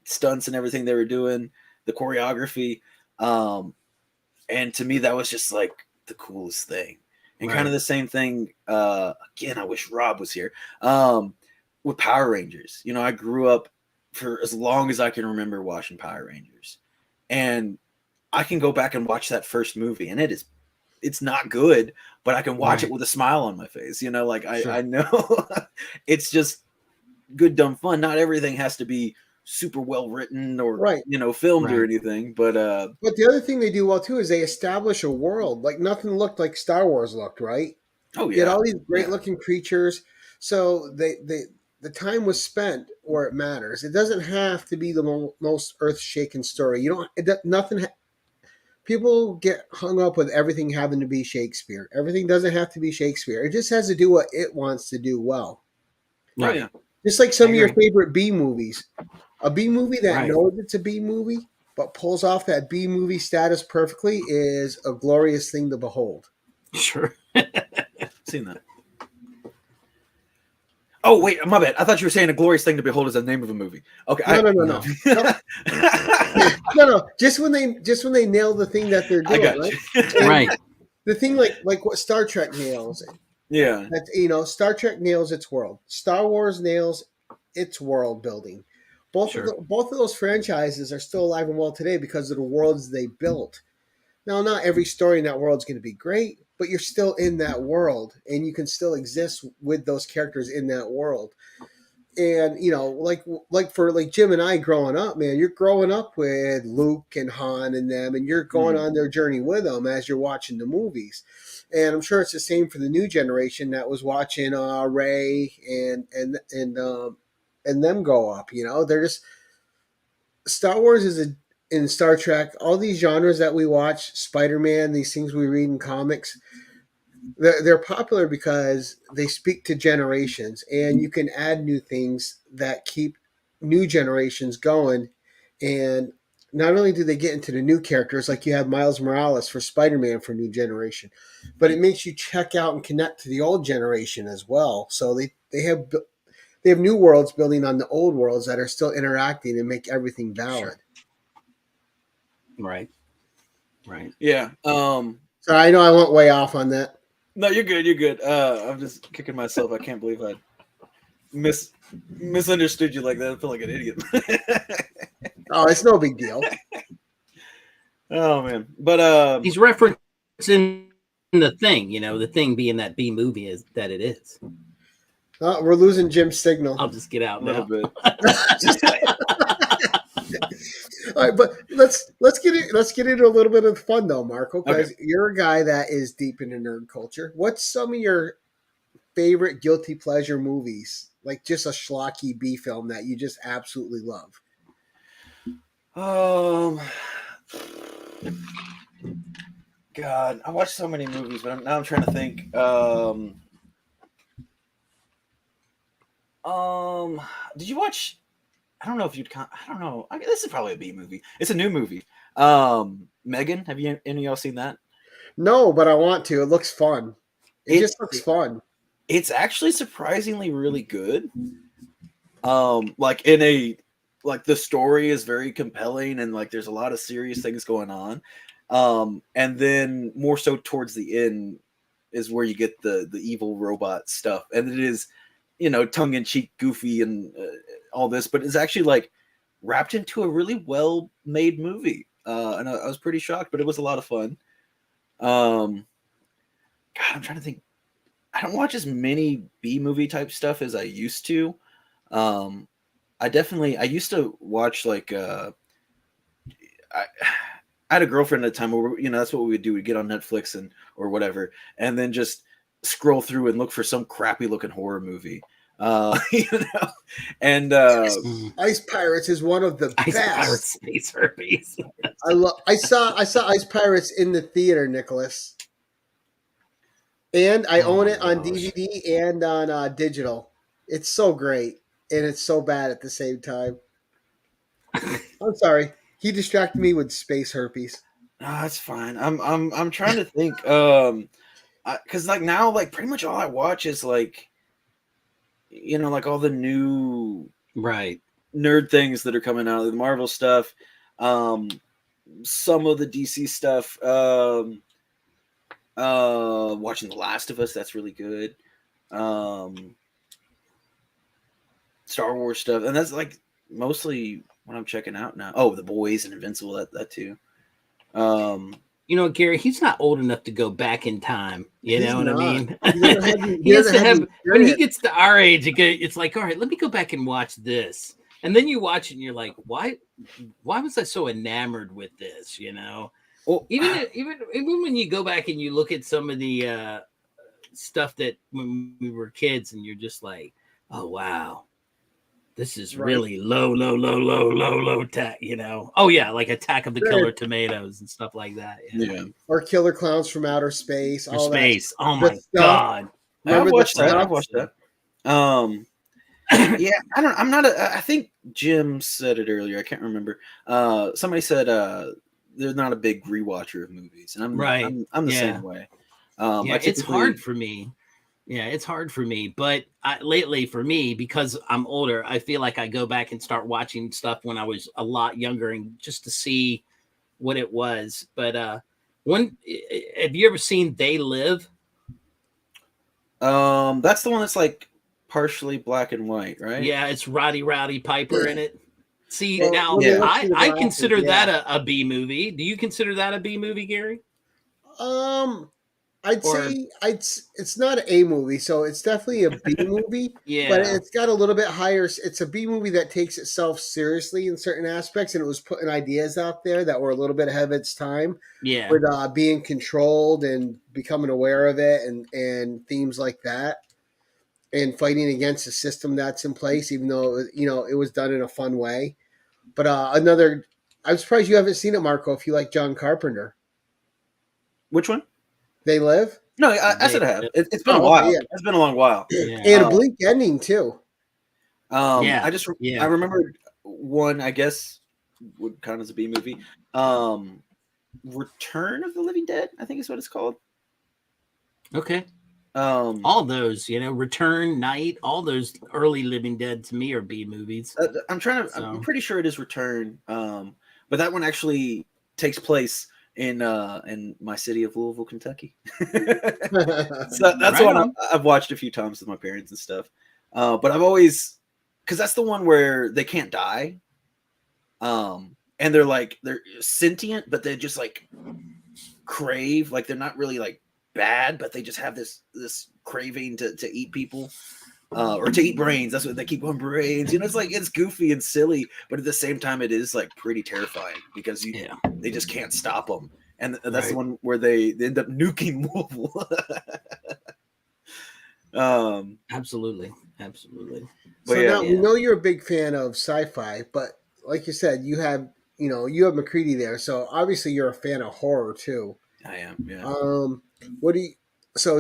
stunts and everything they were doing, the choreography. And to me, that was just like the coolest thing. And kind of the same thing, again, I wish Rob was here, with Power Rangers. I grew up for as long as I can remember watching Power Rangers. And I can go back and watch that first movie, and it's not good, but I can watch it with a smile on my face. Like I know it's just good, dumb fun. Not everything has to be super well written or, filmed or anything. But the other thing they do well too is they establish a world. Like nothing looked like Star Wars looked, right? Oh yeah. You had all these great looking creatures. So the time was spent where it matters. It doesn't have to be the most earth shaking story. people get hung up with everything having to be Shakespeare. Everything doesn't have to be Shakespeare. It just has to do what it wants to do well. Oh yeah. Just like some of your favorite B movies. A B movie that Right. knows it's a B movie but pulls off that B movie status perfectly is a glorious thing to behold. Sure. Seen that. Oh wait, my bad. I thought you were saying a glorious thing to behold is the name of a movie. Okay. No. No. Just when they nail the thing that they're doing, I got right? you. Right. The thing like what Star Trek nails. Yeah. That's Star Trek nails its world. Star Wars nails its world building. Both of those franchises are still alive and well today because of the worlds they built. Now, not every story in that world is going to be great, but you're still in that world, and you can still exist with those characters in that world. And like for Jim and I growing up, man, you're growing up with Luke and Han and them, and you're going on their journey with them as you're watching the movies. And I'm sure it's the same for the new generation that was watching Rey and them go up. They're just Star Wars in Star Trek, all these genres that we watch, Spider-Man, these things we read in comics, they're popular because they speak to generations, and you can add new things that keep new generations going. And not only do they get into the new characters, like you have Miles Morales for Spider-Man for new generation, but it makes you check out and connect to the old generation as well. So they have new worlds building on the old worlds that are still interacting and make everything valid. Right. Yeah. So I know I went way off on that. No, you're good. You're good. I'm just kicking myself. I can't believe I misunderstood you like that. I feel like an idiot. Oh, it's no big deal. Oh man, but he's referencing the Thing. The Thing being that B movie is that it is. We're losing Jim's signal. I'll just get out a little now. bit. All right, but let's get into a little bit of fun though, Marco, because you're a guy that is deep into nerd culture. What's some of your favorite guilty pleasure movies, like just a schlocky B film that you just absolutely love? God, I watched so many movies, but now I'm trying to think. Did you watch? I don't know if you'd. I don't know. This is probably a B movie. It's a new movie. Megan, have any of y'all seen that? No, but I want to. It looks fun. It just looks fun. It's actually surprisingly really good. The story is very compelling, and there's a lot of serious things going on. And then more so towards the end is where you get the evil robot stuff, and it is, tongue-in-cheek, goofy, and all this, but it's actually wrapped into a really well-made movie. And I was pretty shocked, but it was a lot of fun. God, I'm trying to think. I don't watch as many B movie type stuff as I used to. I used to watch I had a girlfriend at the time where that's what we would do. We'd get on Netflix or whatever, and then just scroll through and look for some crappy looking horror movie. And Ice Pirates is one of the Ice best. Pirates Space Herpes. I saw Ice Pirates in the theater, Nicholas, and I own it on DVD and on digital. It's so great, and it's so bad at the same time. I'm sorry, he distracted me with space herpes. No, that's fine. I'm trying to think. Because now pretty much all I watch is all the new nerd things that are coming out, the Marvel stuff, some of the DC stuff. Watching The Last of Us, that's really good. Star Wars stuff, and that's mostly what I'm checking out now. Oh, The Boys and Invincible, that too. Gary, he's not old enough to go back in time. You know what I mean? He has to have when he gets to our age, it's like, all right, let me go back and watch this. And then you watch it and you're like, why was I so enamored with this? Well, even when you go back and you look at some of the stuff that when we were kids, and you're just like, oh wow, this is Right. really low tech, you know. Oh yeah, like Attack of the Sure. Killer Tomatoes and stuff like that. Yeah. Or Killer Clowns from Outer Space. For All space. that. Oh The my stuff. god. Remember I've the watched that. stuff? I've watched that. Yeah, I'm not I think Jim said it earlier. I can't remember. Somebody said they're not a big rewatcher of movies, and I'm the same way. Yeah, it's hard for me. Yeah, it's hard for me. But lately, for me, because I'm older, I feel like I go back and start watching stuff when I was a lot younger, and just to see what it was. But have you ever seen They Live? That's the one that's like partially black and white, right? Yeah, it's Roddy Piper in it. See, Well, now yeah. I consider that a B movie. Do you consider that a B movie, Gary? I'd say it's not a movie, so it's definitely a B movie. Yeah. But it's got a little bit higher. It's a B movie that takes itself seriously in certain aspects, and it was putting ideas out there that were a little bit ahead of its time. Yeah. With being controlled and becoming aware of it, and themes like that, and fighting against the system that's in place, even though it was done in a fun way. But I'm surprised you haven't seen it, Marco. If you like John Carpenter, Which one? They Live. No, I said I have. It's been a Oh, while. okay, yeah. It's been a long while. Yeah. And a bleak ending too. Yeah. I remember one, I guess would count as a B movie. Return of the Living Dead, I think is what it's called. Okay. Um, All those, Return, Night, all those early Living Dead to me are B movies. I'm pretty sure it is Return. But that one actually takes place in my city of Louisville, Kentucky. So that's Right the one on. I've watched a few times with my parents and stuff. But I've always, because that's the one where they can't die. And they're sentient, but they just like crave, like they're not really like bad, but they just have this craving to eat people. Or to eat brains. That's what they keep on brains. It's goofy and silly, but at the same time, it is like pretty terrifying because they just can't stop them. And that's the one where they end up nuking Louisville. Absolutely. So now we know you're a big fan of sci-fi, but like you said, you have McCready there, so obviously you're a fan of horror too. I am. Yeah.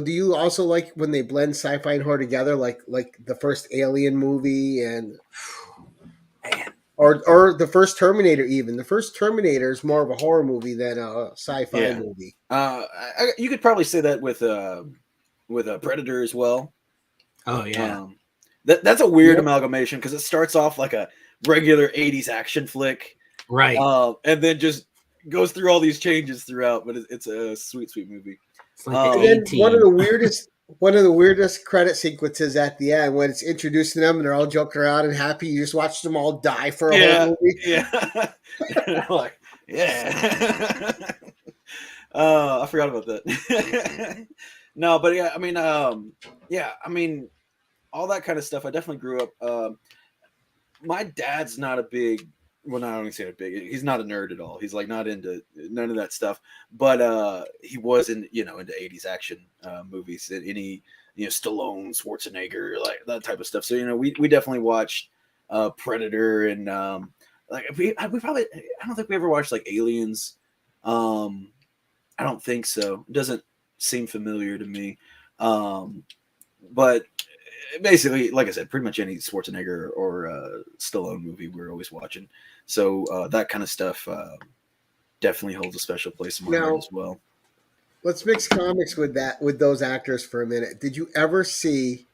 Do you also like when they blend sci-fi and horror together, like the first Alien movie or the first Terminator? Even the first Terminator is more of a horror movie than a sci-fi movie. You could probably say that with a Predator as well. Oh yeah. That's a weird amalgamation because it starts off like a regular 80s action flick, right? And then just goes through all these changes throughout, but it's a sweet movie. It's like and then one of the weirdest credit sequences at the end when it's introducing them and they're all joking around and happy. You just watch them all die for a whole movie. Yeah. I forgot about that. No, but all that kind of stuff. I definitely grew up. My dad's not a big. Well, not only say big, he's not a nerd at all. He's like not into none of that stuff. But he was into 80s action movies. Any Stallone, Schwarzenegger, like that type of stuff. So we definitely watched Predator and we probably, I don't think we ever watched like Aliens. I don't think so. It doesn't seem familiar to me. But basically, like I said, pretty much any Schwarzenegger or Stallone movie we're always watching. So that kind of stuff definitely holds a special place in my heart as well. Let's mix comics with those actors for a minute. Did you ever see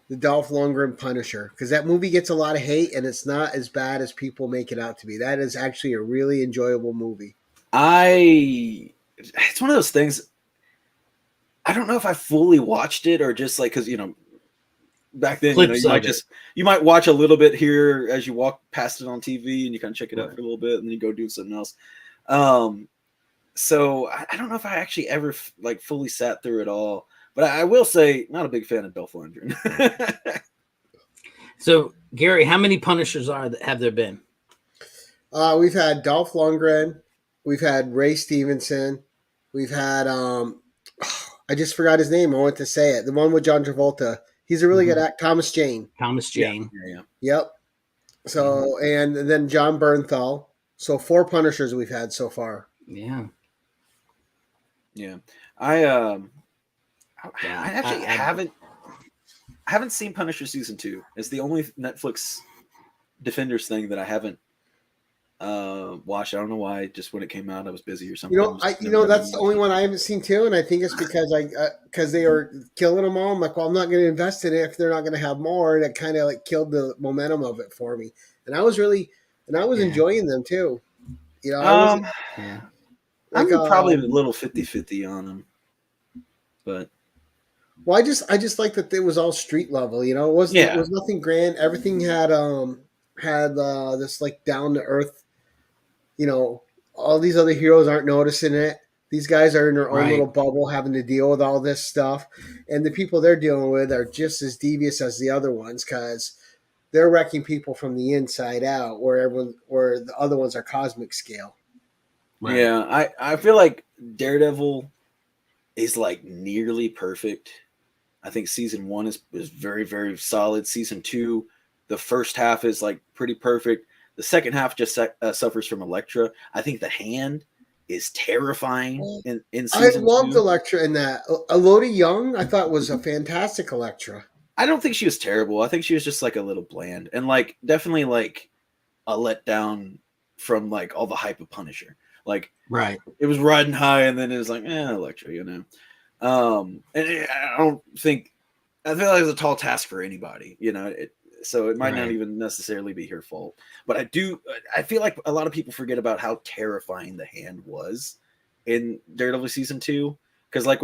the Dolph Lundgren Punisher? Because that movie gets a lot of hate, and it's not as bad as people make it out to be. That is actually a really enjoyable movie. It's one of those things. I don't know if I fully watched it or just like because back then you might watch a little bit here as you walk past it on TV and you kind of check it out for a little bit and then you go do something else. So I don't know if I actually ever like fully sat through it all, but I will say not a big fan of Dolph Lundgren. So Gary, how many Punishers have there been? We've had Dolph Lundgren, we've had Ray Stevenson, we've had I just forgot his name. I want to say it. The one with John Travolta. He's a really good actor. Thomas Jane. Thomas Jane. Yeah. Yep. So and then John Bernthal. So 4 Punishers we've had so far. Yeah. Yeah. I actually haven't seen Punisher season 2. It's the only Netflix Defenders thing that I haven't watched. I don't know why. Just when it came out, I was busy or something. That's the only one I haven't seen too, and I think it's because they are killing them all. I'm like, well, I'm not going to invest in it if they're not going to have more. That kind of like killed the momentum of it for me, and I was enjoying them too. You know, I'm probably a little 50-50 on them, but. Well, I just like that it was all street level. You know, it was nothing grand. Everything had this like down to earth. You know, all these other heroes aren't noticing it. These guys are in their own little bubble having to deal with all this stuff, and the people they're dealing with are just as devious as the other ones because they're wrecking people from the inside out. Where the other ones are cosmic scale. Right. Yeah, I feel like Daredevil is like nearly perfect. I think season 1 is very, very solid. Season 2, the first half is like pretty perfect. The second half just suffers from Elektra. I think the Hand is terrifying in season 2. I loved Elektra in that. Elodie Young, I thought was a fantastic Elektra. I don't think she was terrible. I think she was just like a little bland and like definitely like a letdown from like all the hype of Punisher. Like it was riding high and then it was like, Elektra, you know. And I feel like it's a tall task for anybody, you know, so it might not even necessarily be her fault, but I feel like a lot of people forget about how terrifying the Hand was in Daredevil season 2. Cause like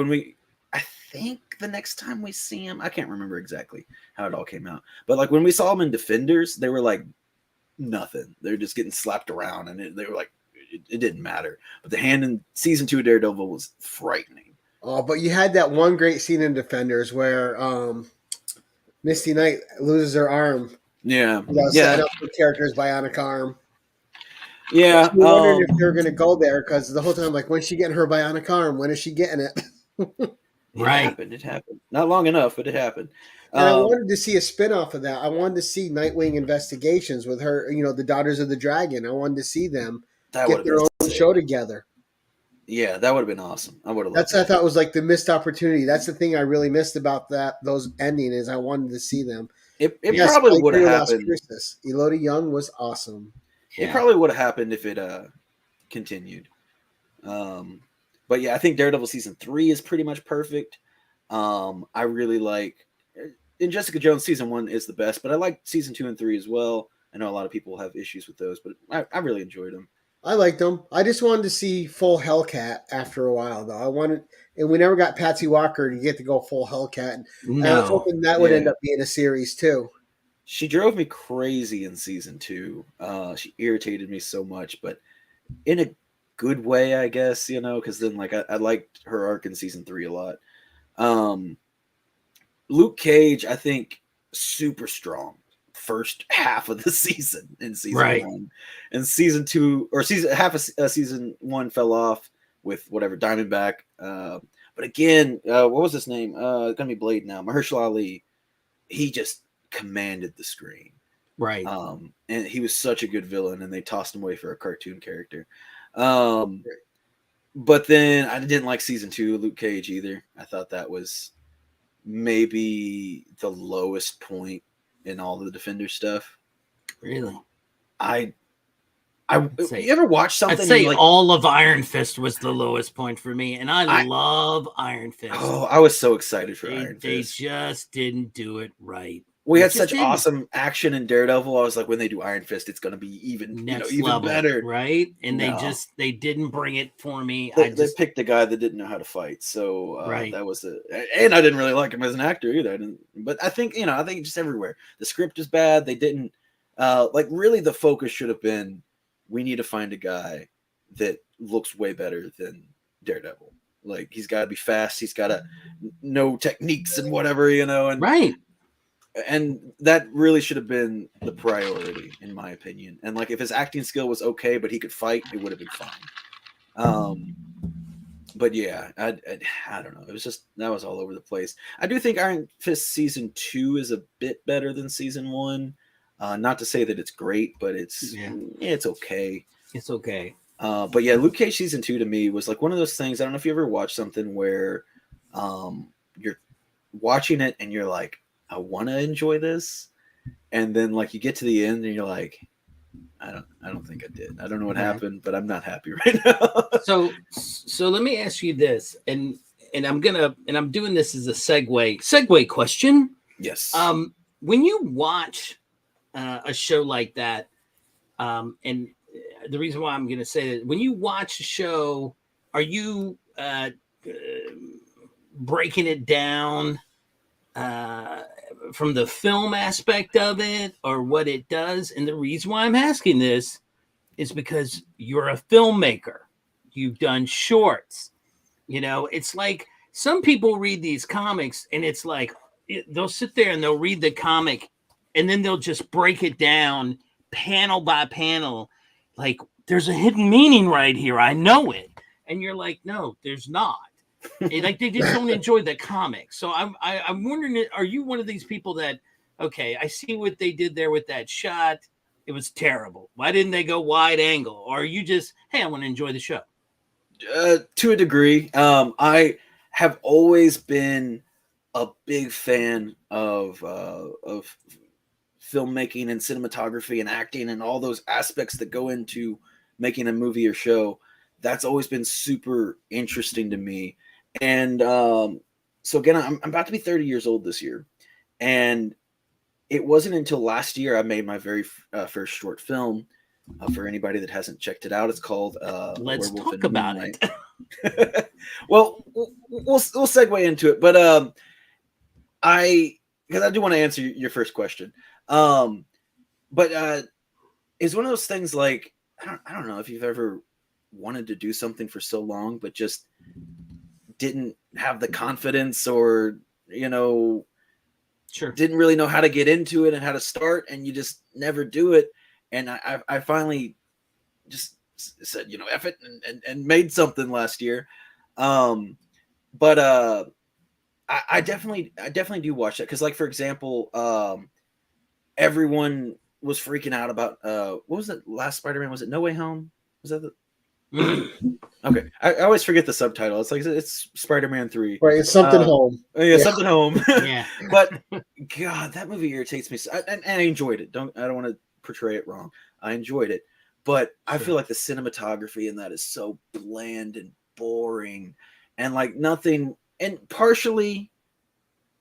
I think the next time we see him, I can't remember exactly how it all came out, but like when we saw him in Defenders, they were like nothing. They're just getting slapped around and they were like, it didn't matter. But the Hand in season 2 of Daredevil was frightening. Oh, but you had that one great scene in Defenders where Misty Knight loses her arm. Yeah. Setting up the character's bionic arm. Yeah. I'm wondering if they're going to go there because the whole time, like, when's she getting her bionic arm? When is she getting it? It happened. Not long enough, but it happened. And I wanted to see a spin-off of that. I wanted to see Nightwing Investigations with her, you know, the Daughters of the Dragon. I wanted to see them get their own show together. Yeah, that would have been awesome. I would have. I thought was like the missed opportunity. That's the thing I really missed about those ending is I wanted to see them. It probably would have happened. Elodie Young was awesome. It probably would have happened if it continued. But yeah, I think Daredevil season 3 is pretty much perfect. I really like. And Jessica Jones season 1 is the best, but I like season 2 and 3 as well. I know a lot of people have issues with those, but I really enjoyed them. I liked them. I just wanted to see full Hellcat after a while, though. And we never got Patsy Walker to get to go full Hellcat. And I was hoping that would end up being a series too. She drove me crazy in season 2. She irritated me so much, but in a good way, I guess, you know, because then like I liked her arc in season 3 a lot. Luke Cage, I think, super strong. First half of the season in season 1, and season 2 or half of season 1 fell off with whatever Diamondback. But again, what was his name? It's gonna be Blade now. Mahershala Ali. He just commanded the screen, and he was such a good villain, and they tossed him away for a cartoon character. But then I didn't like season 2 of Luke Cage either. I thought that was maybe the lowest point in all the Defender stuff. Really? You ever watch something? I'd say like, all of Iron Fist was the lowest point for me, and I love Iron Fist. Oh, I was so excited for Iron Fist. They just didn't do it right. We had such awesome action in Daredevil. I was like, when they do Iron Fist, it's going to be even level, better, right? And they didn't bring it for me. They picked a guy that didn't know how to fight, so that was and I didn't really like him as an actor either. But I think just everywhere the script is bad. They didn't really. The focus should have been, we need to find a guy that looks way better than Daredevil. Like, he's got to be fast. He's got to know techniques and whatever, and And that really should have been the priority, in my opinion. And like, if his acting skill was okay, but he could fight, it would have been fine. But yeah, I don't know. It was just, that was all over the place. I do think Iron Fist season 2 is a bit better than season 1. Not to say that it's great, but it's okay. It's okay. But yeah, Luke Cage season 2 to me was like one of those things. I don't know if you ever watched something where you're watching it and you're like, I want to enjoy this, and then like you get to the end and you're like, I don't think I did. I don't know what happened, but I'm not happy right now. So let me ask you this, and I'm doing this as a segue question. Yes. When you watch a show like that, and the reason why I'm going to say that, when you watch a show, are you breaking it down from the film aspect of it or what it does? And the reason why I'm asking this is because you're a filmmaker. You've done shorts. It's like some people read these comics and it's like they'll sit there and they'll read the comic and then they'll just break it down panel by panel. Like, there's a hidden meaning right here. I know it. And you're like, no, there's not. Like, they just don't enjoy the comic. So I'm wondering, are you one of these people that, okay, I see what they did there with that shot. It was terrible. Why didn't they go wide angle? Or are you just, hey, I want to enjoy the show? To a degree. I have always been a big fan of filmmaking and cinematography and acting and all those aspects that go into making a movie or show. That's always been super interesting to me. And so again, I'm about to be 30 years old this year. And it wasn't until last year I made my very first short film. For anybody that hasn't checked it out, it's called Let's Talk About It. Well, we'll segue into it, but because I do want to answer your first question. But it's one of those things like I don't know if you've ever wanted to do something for so long but just didn't have the confidence or Sure, didn't really know how to get into it and how to start, and you just never do it. And I finally just said, F it, and made something last year. But I definitely do watch that because, like, for example, everyone was freaking out about what was it? Last Spider-Man, was it No Way Home? Was that the? Okay, I always forget the subtitle. It's like it's Spider-Man 3. Right, it's something home. Yeah, something home. Yeah. But God, that movie irritates me. And I enjoyed it. I don't want to portray it wrong. I enjoyed it, but I feel like the cinematography in that is so bland and boring, and like nothing. And partially,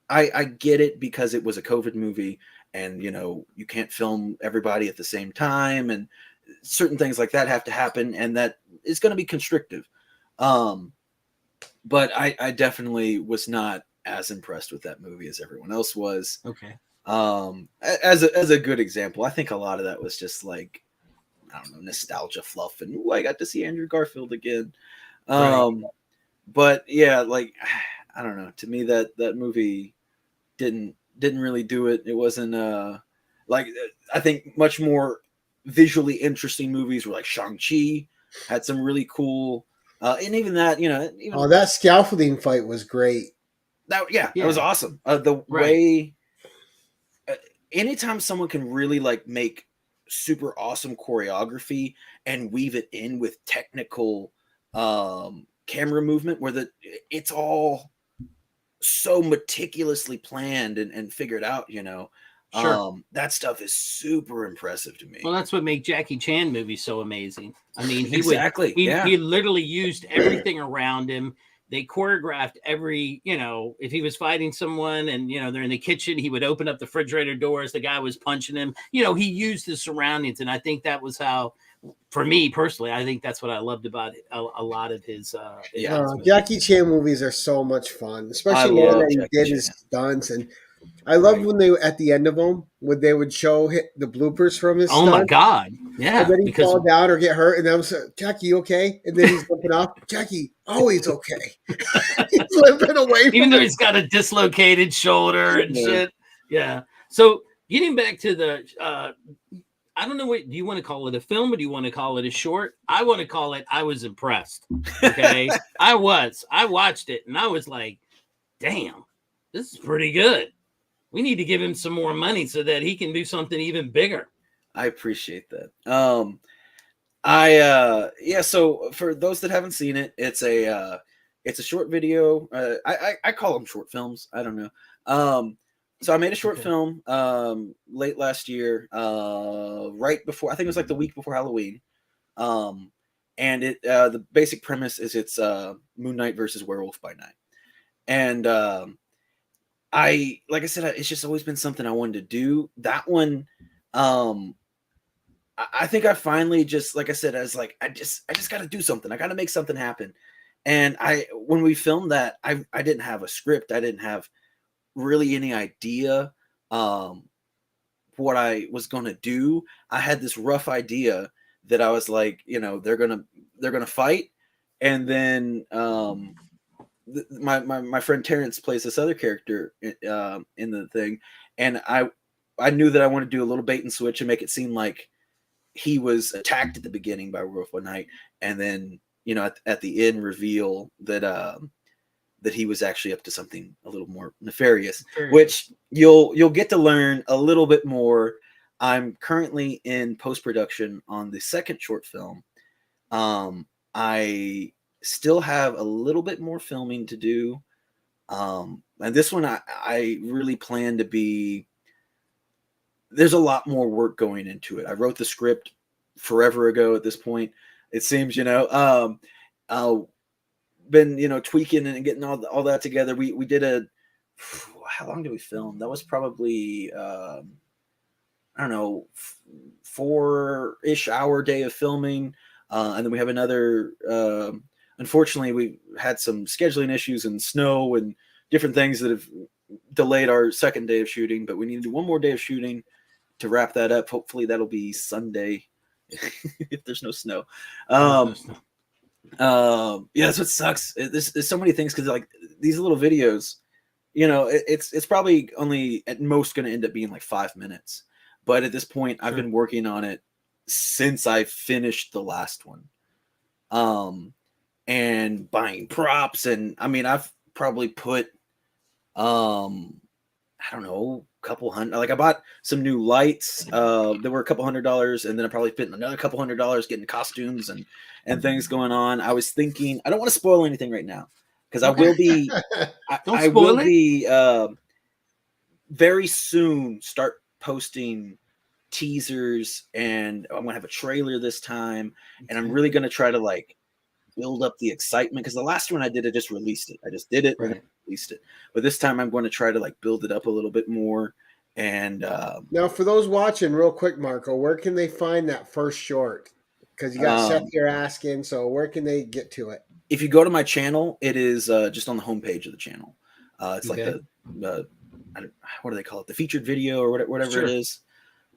I get it because it was a COVID movie, and you can't film everybody at the same time, and certain things like that have to happen, and that is going to be constrictive. But I definitely was not as impressed with that movie as everyone else was. Okay. As a good example, I think a lot of that was just like, I don't know, nostalgia fluff, and I got to see Andrew Garfield again. Right. But yeah, like, I don't know. To me, that movie didn't really do it. It wasn't like, I think much more visually interesting movies were like Shang-Chi had some really cool, and even that, that scaffolding fight was great. That was awesome. The way, anytime someone can really like make super awesome choreography and weave it in with technical camera movement, where it's all so meticulously planned and figured out, Sure. That stuff is super impressive to me. Well, that's what made Jackie Chan movies so amazing. I mean, he literally used everything around him. They choreographed every, if he was fighting someone and, they're in the kitchen, he would open up the refrigerator doors. The guy was punching him. He used the surroundings. And I think that was how, for me personally, I think that's what I loved about a lot of his. Jackie Chan movies are so much fun, especially when he did his stunts. And I loved when they, at the end of them, when they would show the bloopers from his stunts. My God. Yeah. And then he'd fall down or get hurt. And I was like, Jackie, you okay? And then he's jumping off. Jackie, always okay. He's limping away. Even though he's got a dislocated shoulder and shit. Yeah. So getting back to the, I don't know what, do you want to call it a film or do you want to call it a short? I want to call it, I was impressed. Okay. I watched it and I was like, damn, this is pretty good. We need to give him some more money so that he can do something even bigger. I appreciate that. Yeah, so for those that haven't seen it, it's a short video. I call them short films. I don't know. So I made a short film late last year, right before, I think it was like the week before Halloween. And it the basic premise is it's Moon Knight versus Werewolf by Night. And like I said, it's just always been something I wanted to do. That one, I think I finally just, like I said, I was like, I just got to do something. I got to make something happen. And when we filmed that, I didn't have a script. I didn't have really any idea what I was going to do. I had this rough idea that I was like, they're going to fight. And then my friend Terrence plays this other character in the thing. And I knew that I wanted to do a little bait and switch and make it seem like he was attacked at the beginning by Werewolf by Night, and then at the end reveal that that he was actually up to something a little more nefarious, which you'll get to learn a little bit more. I'm currently in post-production on the second short film. I still have a little bit more filming to do, and this one I really plan to be. There's a lot more work going into it. I wrote the script forever ago at this point. It seems, been, tweaking and getting all that together. We did how long did we film? That was probably, I don't know, 4-ish hour day of filming. And then we have another, unfortunately we had some scheduling issues and snow and different things that have delayed our second day of shooting, but we need to do one more day of shooting to wrap that up. Hopefully that'll be Sunday if there's no snow. Yeah, that's what sucks. There's so many things, because like these little videos, it's probably only at most going to end up being like 5 minutes. But at this point, I've been working on it since I finished the last one. And buying props, and I mean, I've probably put I don't know, couple hundred. Like I bought some new lights. They were $200, and then I probably spent another $200 getting costumes and things going on. I was thinking, I don't want to spoil anything right now, because I will be. I will be very soon start posting teasers, and I'm gonna have a trailer this time, and I'm really gonna try to like build up the excitement, because the last one I did, I just released it. I just did it. Right. Released it, but this time I'm going to try to like build it up a little bit more. And now, for those watching, real quick, Marco, where can they find that first short? Because you got Seth here asking, so where can they get to it? If you go to my channel, it is just on the homepage of the channel. It's like the what do they call it? The featured video or whatever it is.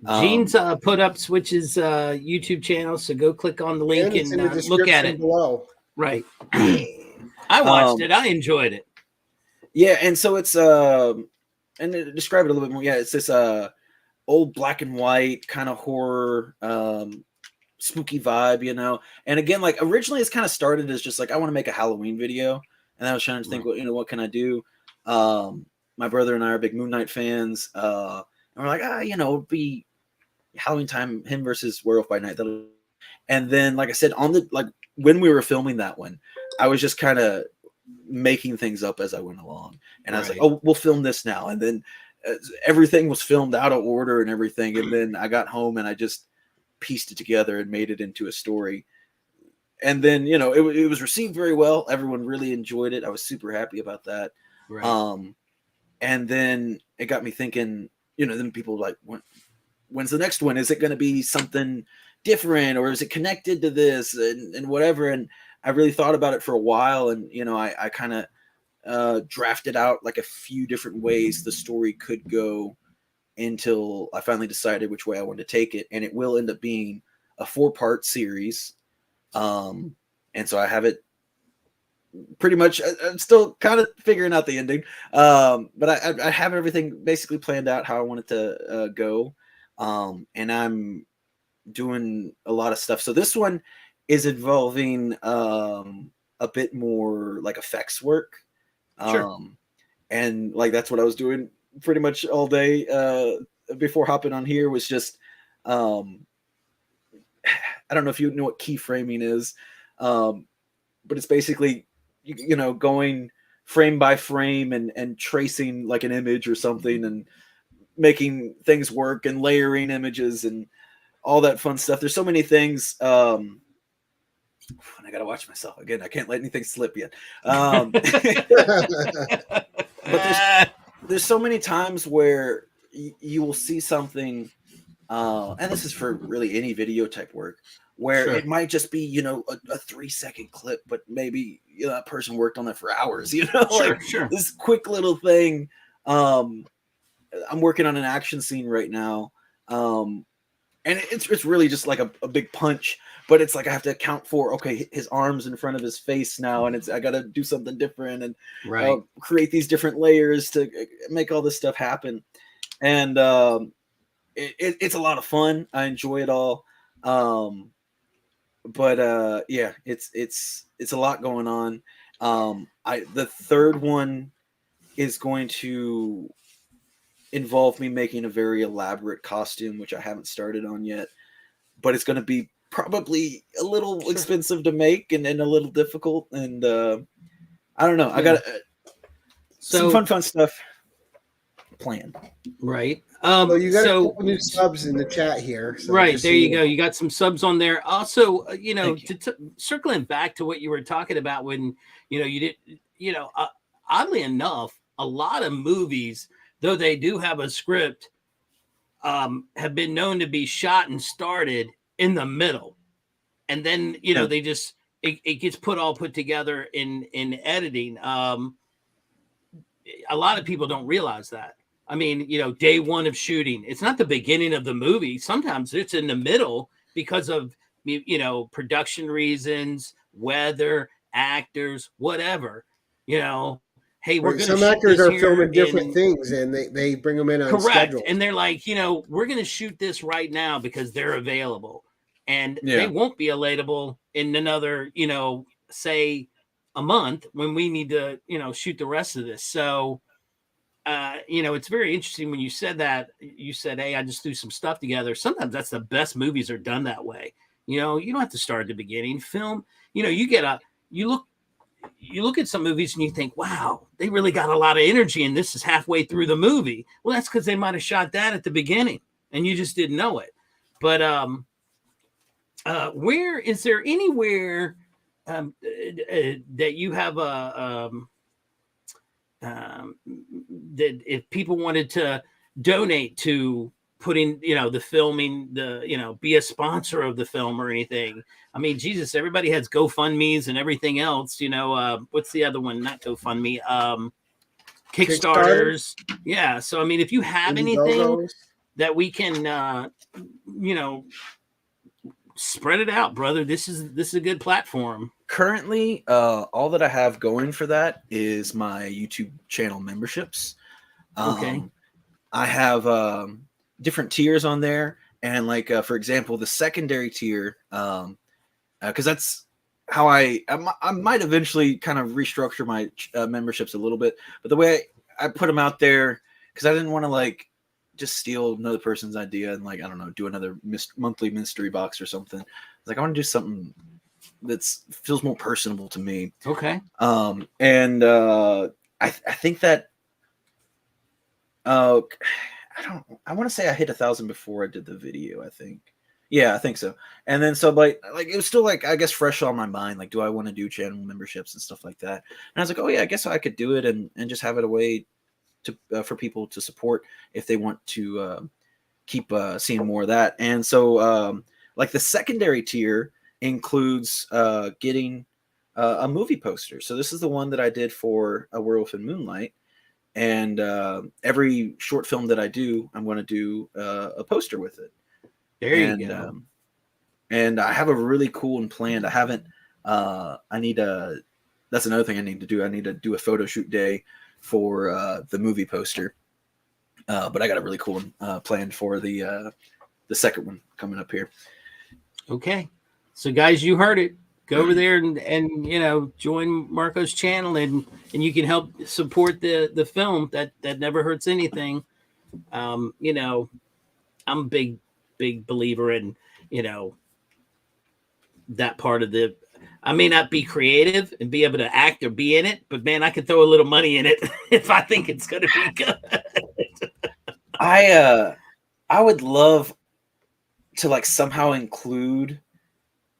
Gene's put up Swytch's YouTube channel, so go click on the link and look at it below. Right. I watched it. I enjoyed it. Yeah, and so it's and to describe it a little bit more. Yeah, it's this old black and white kind of horror, spooky vibe, And again, like originally, it's kind of started as just like I want to make a Halloween video, and I was trying to think, what can I do? My brother and I are big Moon Knight fans, and we're like, it'd be Halloween time, him versus Werewolf by Night. And then, like I said, when we were filming that one, I was just kind of making things up as I went along, and I was like, oh, we'll film this now. And then everything was filmed out of order and everything. And then I got home and I just pieced it together and made it into a story. And then, it was received very well. Everyone really enjoyed it. I was super happy about that. Right. And then it got me thinking, then people were like, when's the next one? Is it going to be something different, or is it connected to this and whatever? And I really thought about it for a while, and I kind of drafted out like a few different ways the story could go until I finally decided which way I wanted to take it, and it will end up being a 4-part series. And so I have it pretty much. I'm still kind of figuring out the ending, but I have everything basically planned out how I want it to go, and I'm doing a lot of stuff. So this one is involving a bit more like effects work. And like that's what I was doing pretty much all day before hopping on here was just, I don't know if you know what keyframing is, but it's basically, you know, going frame by frame and tracing like an image or something and making things work and layering images and all that fun stuff. There's so many things. I gotta watch myself again. I can't let anything slip yet. But there's so many times where you will see something, and this is for really any video type work, where it might just be, you know, a 3-second clip, but maybe, you know, that person worked on that for hours, you know, this quick little thing. I'm working on an action scene right now. And it's really just like a big punch, but it's like I have to account for, okay, his arms in front of his face now, and I got to do something different and create these different layers to make all this stuff happen. And it's a lot of fun. I enjoy it all. But yeah, it's a lot going on. The third one is going to involve me making a very elaborate costume, which I haven't started on yet, but it's going to be probably a little expensive to make and a little difficult. And I don't know. I got some fun stuff planned. Right. So you got a couple new subs in the chat here. So right. There you go. You got some subs on there. Also, you know, circling back to what you were talking about when, you know, you did, you know, oddly enough, a lot of movies, though they do have a script, have been known to be shot and started in the middle. And then, you know, they just, it gets put together in editing. A lot of people don't realize that. I mean, you know, day one of shooting, it's not the beginning of the movie. Sometimes it's in the middle because of, you know, production reasons, weather, actors, whatever, you know. Hey, we're going to some actors are filming different things, and they bring them in on schedule. And they're like, you know, we're going to shoot this right now because they're available, and they won't be available in another, you know, say a month when we need to, you know, shoot the rest of this. So, you know, it's very interesting when you said that. You said, hey, I just threw some stuff together. Sometimes that's the best movies are done that way. You know, you don't have to start at the beginning. Film, you know, you look at some movies and you think, wow, they really got a lot of energy and this is halfway through the movie. Well, that's because they might have shot that at the beginning and you just didn't know it. But where is there anywhere that you have that if people wanted to donate to putting, you know, the filming, you know, be a sponsor of the film or anything? I mean, Jesus, everybody has GoFundMe's and everything else, you know. What's the other one? Not GoFundMe, Kickstarters. Yeah. So, I mean, if you have anything that we can, you know, spread it out, brother. This is a good platform. Currently, all that I have going for that is my YouTube channel memberships. I have different tiers on there, and like for example, the secondary tier, because that's how I might eventually kind of restructure my memberships a little bit. But the way I put them out there, because I didn't want to like just steal another person's idea and like, I don't know, do another monthly mystery box or something. It's like I want to do something that's feels more personable to me. Okay. And I think that I want to say I hit 1,000 before I did the video, I think. Yeah, I think so. And then so like it was still like, I guess, fresh on my mind. Like, do I want to do channel memberships and stuff like that? And I was like, oh yeah, I guess I could do it and just have it a way to for people to support if they want to keep seeing more of that. And so like the secondary tier includes getting a movie poster. So this is the one that I did for A Werewolf in Moonlight. And every short film that I do, I'm going to do a poster with it. There you go. And I have a really cool one planned. I haven't. That's another thing I need to do. I need to do a photo shoot day for the movie poster. But I got a really cool one planned for the second one coming up here. Okay, so guys, you heard it. go over there and you know, join Marco's channel, and you can help support the film. That never hurts anything. You know, I'm a big believer in, you know, that part of the. I may not be creative and be able to act or be in it, but man, I can throw a little money in it if I think it's going to be good. I would love to like somehow include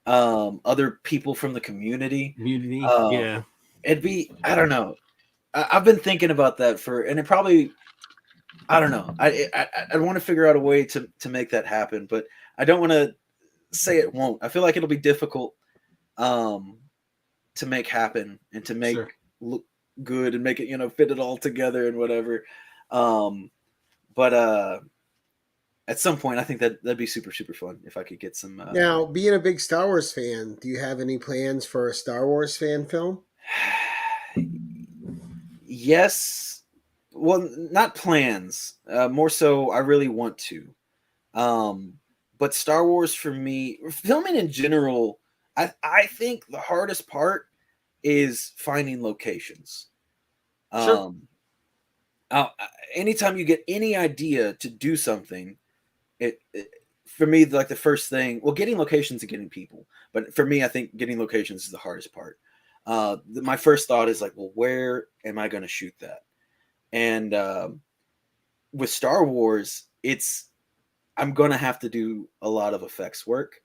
other people from the community. Yeah. It'd be, I don't know. I've been thinking about that and it probably, I don't know. I want to figure out a way to make that happen, but I don't want to say it won't. I feel like it'll be difficult to make happen and to make look good and make it, you know, fit it all together and whatever. But at some point, I think that'd be super, super fun if I could get some. Now, being a big Star Wars fan, do you have any plans for a Star Wars fan film? Yes. Well, not plans. More so, I really want to. But Star Wars for me, filming in general, I think the hardest part is finding locations. Anytime you get any idea to do something, it for me, like the first thing, well, getting locations and getting people. But for me, I think getting locations is the hardest part. My first thought is like, well, where am I going to shoot that? And with Star Wars, I'm going to have to do a lot of effects work.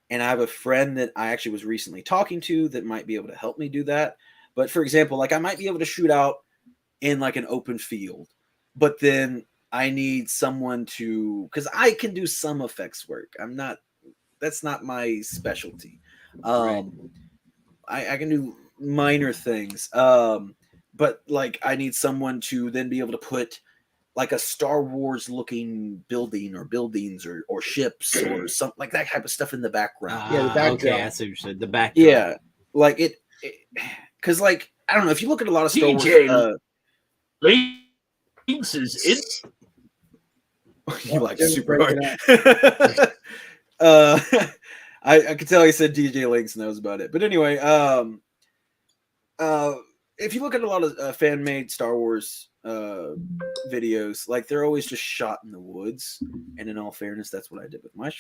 And I have a friend that I actually was recently talking to that might be able to help me do that. But for example, like I might be able to shoot out in like an open field, but then I need someone because I can do some effects work. That's not my specialty. I can do minor things. But like I need someone to then be able to put like a Star Wars looking building or buildings or ships or something like that type of stuff in the background. Yeah, the backdrop. Okay, that's what you said. The backdrop. Yeah, like it because like I don't know if you look at a lot of Star Wars. Links is it? You like super hard. I could tell he said DJ Links and that was about it. But anyway, if you look at a lot of fan-made Star Wars videos, like they're always just shot in the woods. And in all fairness, that's what I did with my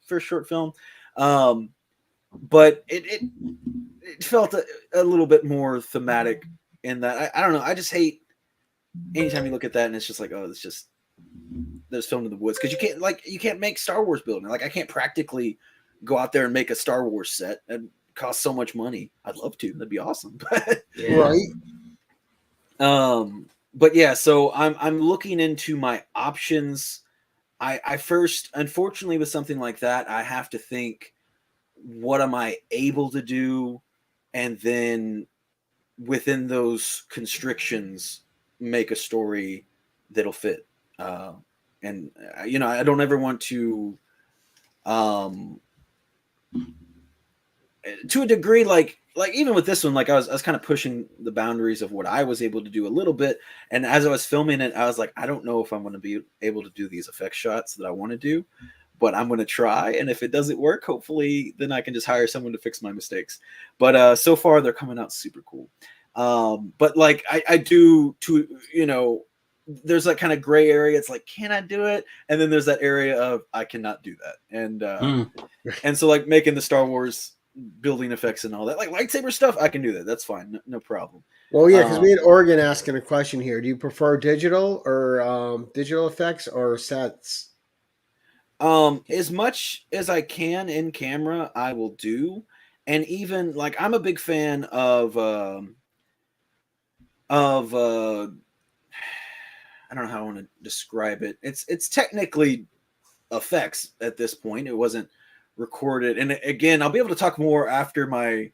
first short film. But it felt a little bit more thematic in that. I don't know. I just hate anytime you look at that and it's just like, oh, it's just there's filmed in the woods, because you can't make Star Wars building. Like I can't practically go out there and make a Star Wars set. It costs so much money. I'd love to. That'd be awesome. But Right. But yeah, so I'm looking into my options. I first, unfortunately, with something like that, I have to think, what am I able to do? And then within those constrictions, make a story that'll fit. And you know, I don't ever want to a degree, like even with this one, like I was kind of pushing the boundaries of what I was able to do a little bit. And as I was filming it, I was like, I don't know if I'm going to be able to do these effect shots that I want to do, but I'm going to try. And if it doesn't work, hopefully then I can just hire someone to fix my mistakes. But so far they're coming out super cool. But like I do, to, you know, there's that kind of gray area. It's like, can I do it? And then there's that area of I cannot do that. And and so like making the Star Wars building effects and all that, like lightsaber stuff, I can do that. That's fine, no problem. Well, yeah, because we had Oregon asking a question here. Do you prefer digital or digital effects or sets? As much as I can in camera, I will do. And even like I'm a big fan of I don't know how I want to describe it. It's technically effects at this point. It wasn't recorded. And again, I'll be able to talk more after my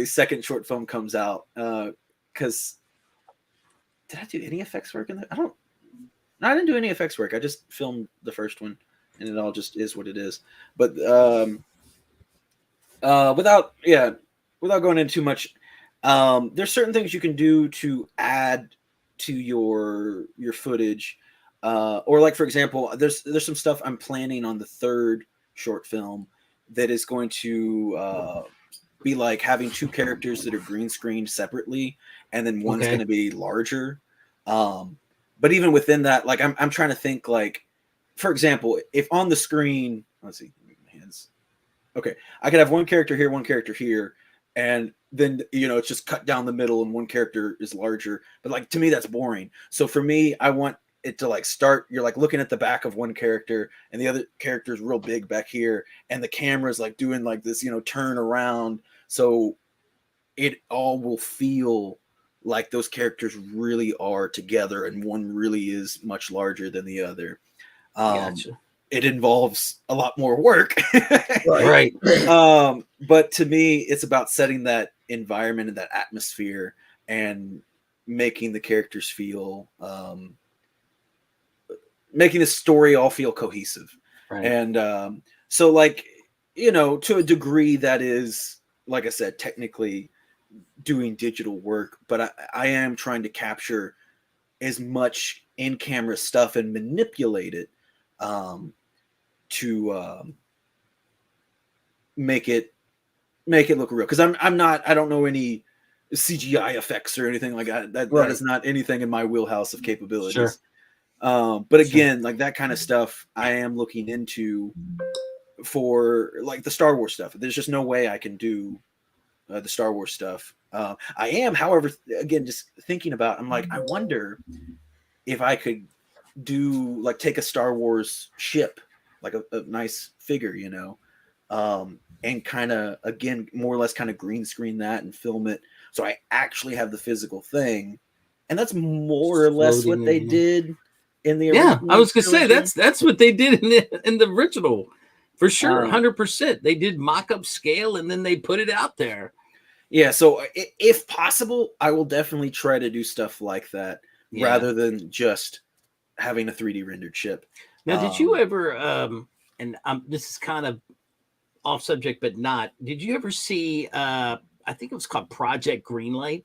second short film comes out. Because did I do any effects work in that? I didn't do any effects work. I just filmed the first one, and it all just is what it is. But without going into too much, there's certain things you can do to add to your footage, or like for example, there's some stuff I'm planning on the third short film that is going to be like having two characters that are green screened separately, and then one's going to be larger. But even within that, like I'm trying to think, like, for example, if on the screen, let's see, hands. Okay, I could have one character here, and then it's just cut down the middle, and one character is larger. But like to me, that's boring. So for me, I want it to like start. You're like looking at the back of one character, and the other character is real big back here, and the camera's like doing like this, turn around. So it all will feel like those characters really are together, and one really is much larger than the other. Gotcha. It involves a lot more work. Right. But to me, it's about setting that environment and that atmosphere and making the characters feel, making the story all feel cohesive. Right. And so like, to a degree that is, like I said, technically doing digital work, but I am trying to capture as much in-camera stuff and manipulate it to make it look real. Because I don't know any CGI effects or anything like that. That is not anything in my wheelhouse of capabilities. Sure. But again, like that kind of stuff I am looking into for like the Star Wars stuff. There's just no way I can do the Star Wars stuff. I am, however, again, just thinking about, I'm like, I wonder if I could do like take a Star Wars ship, like a nice figure, and kind of, again, more or less kind of green screen that and film it. So I actually have the physical thing. And that's more or less what they did in the original. Yeah, I was going to say, that's what they did in the original. For sure, 100%. They did mock-up scale, and then they put it out there. Yeah, so if possible, I will definitely try to do stuff like that rather than just having a 3D rendered ship. Now, did you ever, and this is kind of off subject, but not, did you ever see, I think it was called Project Greenlight?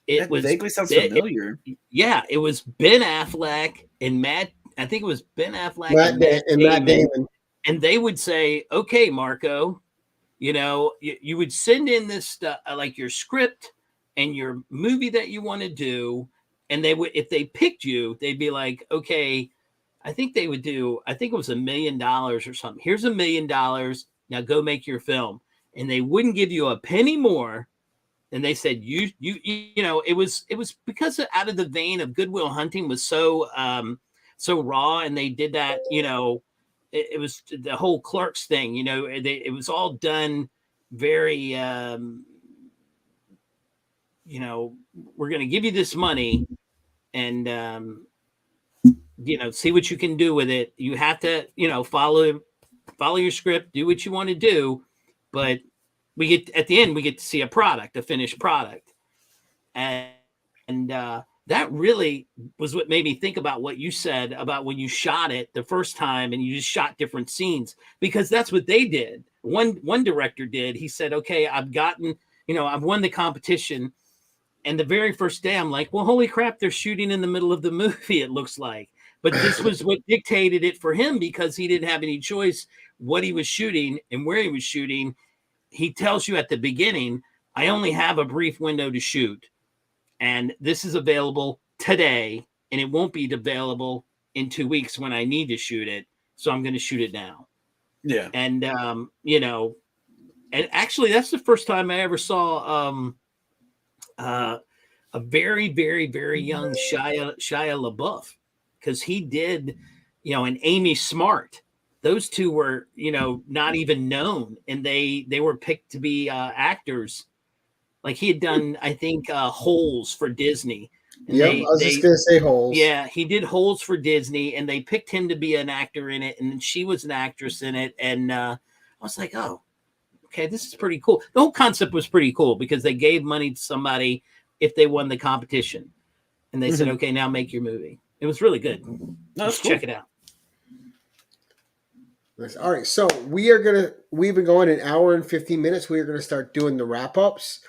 That vaguely sounds familiar. It was Ben Affleck and Matt Affleck and Matt Damon. And they would say, okay, Marco, you would send in this stuff, like your script and your movie that you want to do. And they would, if they picked you, they'd be like, okay, I think it was $1 million or something. Here's $1 million. Now go make your film. And they wouldn't give you a penny more. And they said, it was because out of the vein of Good Will Hunting was so raw. And they did that, it was the whole Clerks thing, it was all done very, we're going to give you this money and, see what you can do with it. You have to, follow your script, do what you want to do. But at the end, we get to see a finished product. And that really was what made me think about what you said about when you shot it the first time and you just shot different scenes, because that's what they did. One director did. He said, okay, I've won the competition. And the very first day I'm like, well, holy crap, they're shooting in the middle of the movie, it looks like. But this was what dictated it for him, because he didn't have any choice what he was shooting and where he was shooting. He tells you at the beginning, I only have a brief window to shoot. And this is available today, and it won't be available in 2 weeks when I need to shoot it. So I'm going to shoot it now. Yeah. And, and actually that's the first time I ever saw a very, very, very young Shia LaBeouf, because he did, and Amy Smart. Those two were, not even known, and they were picked to be actors. Like he had done, I think, Holes for Disney. Yeah, I was just going to say Holes. Yeah, he did Holes for Disney, and they picked him to be an actor in it, and she was an actress in it. And I was like, oh, okay, this is pretty cool. The whole concept was pretty cool, because they gave money to somebody if they won the competition. And they said, okay, now make your movie. It was really good. Let's check it out. All right, so we've been going an hour and 15 minutes. We are going to start doing the wrap-ups.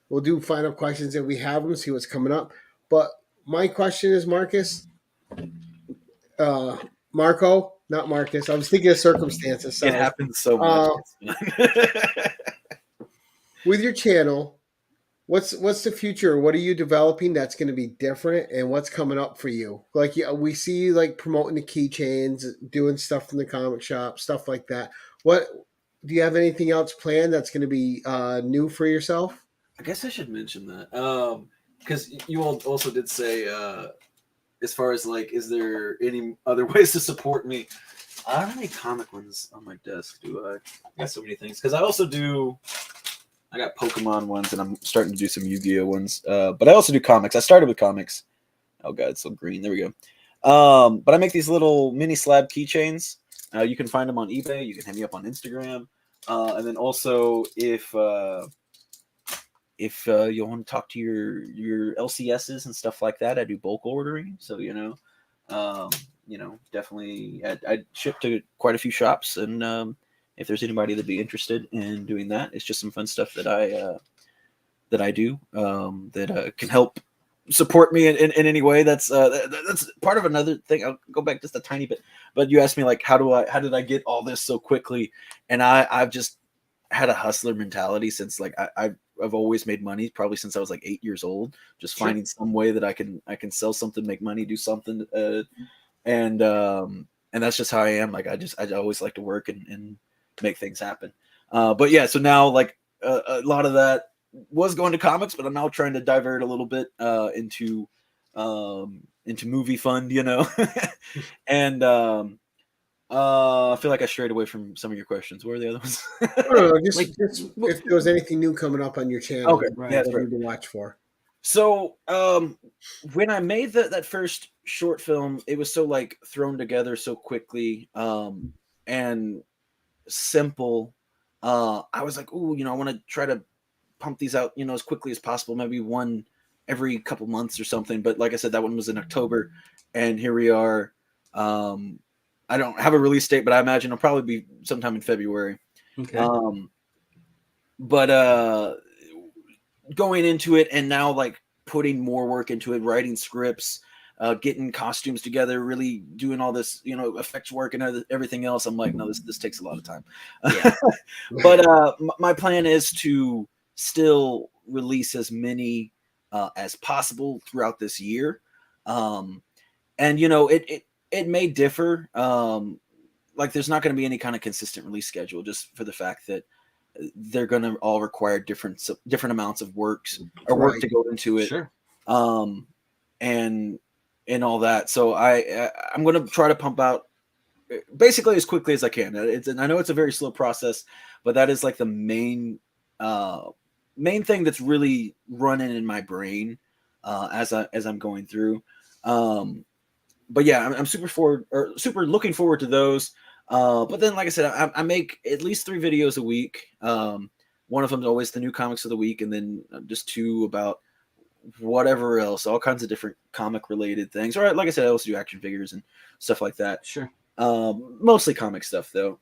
We'll do final questions if we have them, see what's coming up. But my question is, Marco, not Marcus. I was thinking of circumstances. It Sorry. happens so much. With your channel, what's the future? What are you developing that's going to be different, and what's coming up for you? Like, we see you like promoting the keychains, doing stuff from the comic shop, stuff like that. What do you have anything else planned that's going to be new for yourself? I guess I should mention that because you all also did say, as far as like, is there any other ways to support me? I don't have any comic ones on my desk, do I? I got so many things because I got Pokemon ones, and I'm starting to do some Yu-Gi-Oh ones. But I also do comics. I started with comics. Oh god, it's so green. There we go. But I make these little mini slab keychains. You can find them on eBay. You can hit me up on Instagram. And then also, if you want to talk to your LCSs and stuff like that, I do bulk ordering. So definitely I ship to quite a few shops, and if there's anybody that'd be interested in doing that, it's just some fun stuff that I do that can help support me in any way. That's part of another thing. I'll go back just a tiny bit, but you asked me like, how did I get all this so quickly? And I've just had a hustler mentality since like I've always made money, probably since I was like 8 years old, just finding some way that I can sell something, make money, do something. And that's just how I am. Like, I always like to work and make things happen. But yeah, so now like a lot of that was going to comics, but I'm now trying to divert a little bit into movie fund, and I feel like I strayed away from some of your questions. What were the other ones? I don't know, just if there was anything new coming up on your channel, okay, that you need to watch for. So when I made that first short film, it was so like thrown together so quickly and simple. I was like, ooh, I want to try to pump these out, as quickly as possible, maybe one every couple months or something. But like I said, that one was in October, and here we are. I don't have a release date, but I imagine it'll probably be sometime in February. Okay. But going into it and now like putting more work into it, writing scripts, getting costumes together, really doing all this, effects work and everything else. I'm like, no, this takes a lot of time. Yeah. But my plan is to still release as many as possible throughout this year. And it may differ. Like there's not going to be any kind of consistent release schedule, just for the fact that they're going to all require different amounts of work to go into it. Sure. And all that. So I'm going to try to pump out basically as quickly as I can. And I know it's a very slow process, but that is like the main thing that's really running in my brain as I'm going through. But yeah, I'm super looking forward to those. But then, like I said, I make at least 3 videos a week. One of them is always the new comics of the week, and then just 2 about whatever else, all kinds of different comic related things. Or like I said, I also do action figures and stuff like that. Sure. Mostly comic stuff though.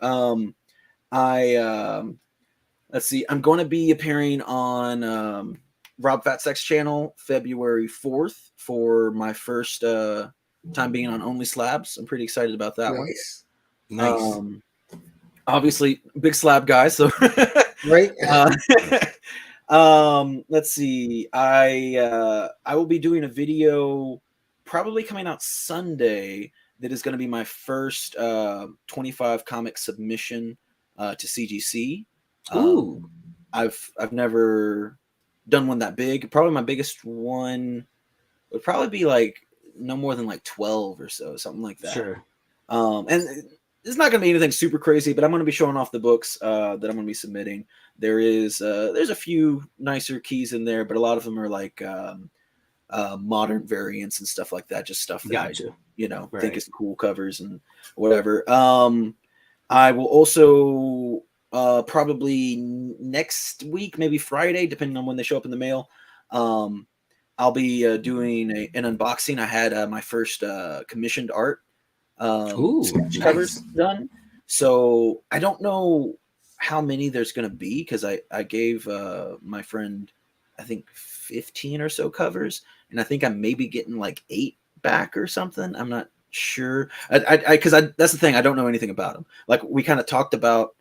Let's see, I'm going to be appearing on Rob Fatstack's channel February 4th for my first time being on Only Slabs. I'm pretty excited about that one. Nice. Obviously big slab guy, so right. Let's see, I will be doing a video probably coming out Sunday that is going to be my first 25 comic submission to CGC. Ooh. I've never done one that big. Probably my biggest one would probably be like no more than like 12 or so, something like that. Sure. And it's not going to be anything super crazy, but I'm going to be showing off the books that I'm going to be submitting. There's a few nicer keys in there, but a lot of them are like modern variants and stuff like that. Just stuff that I think is cool covers and whatever. I will also probably next week, maybe Friday, depending on when they show up in the mail. I'll be doing an unboxing. I had my first commissioned art covers done. So I don't know how many there's going to be, because I gave my friend, I think 15 or so covers, and I think I'm maybe getting like 8 back or something. I'm not sure. Because that's the thing. I don't know anything about them. Like we kind of talked about,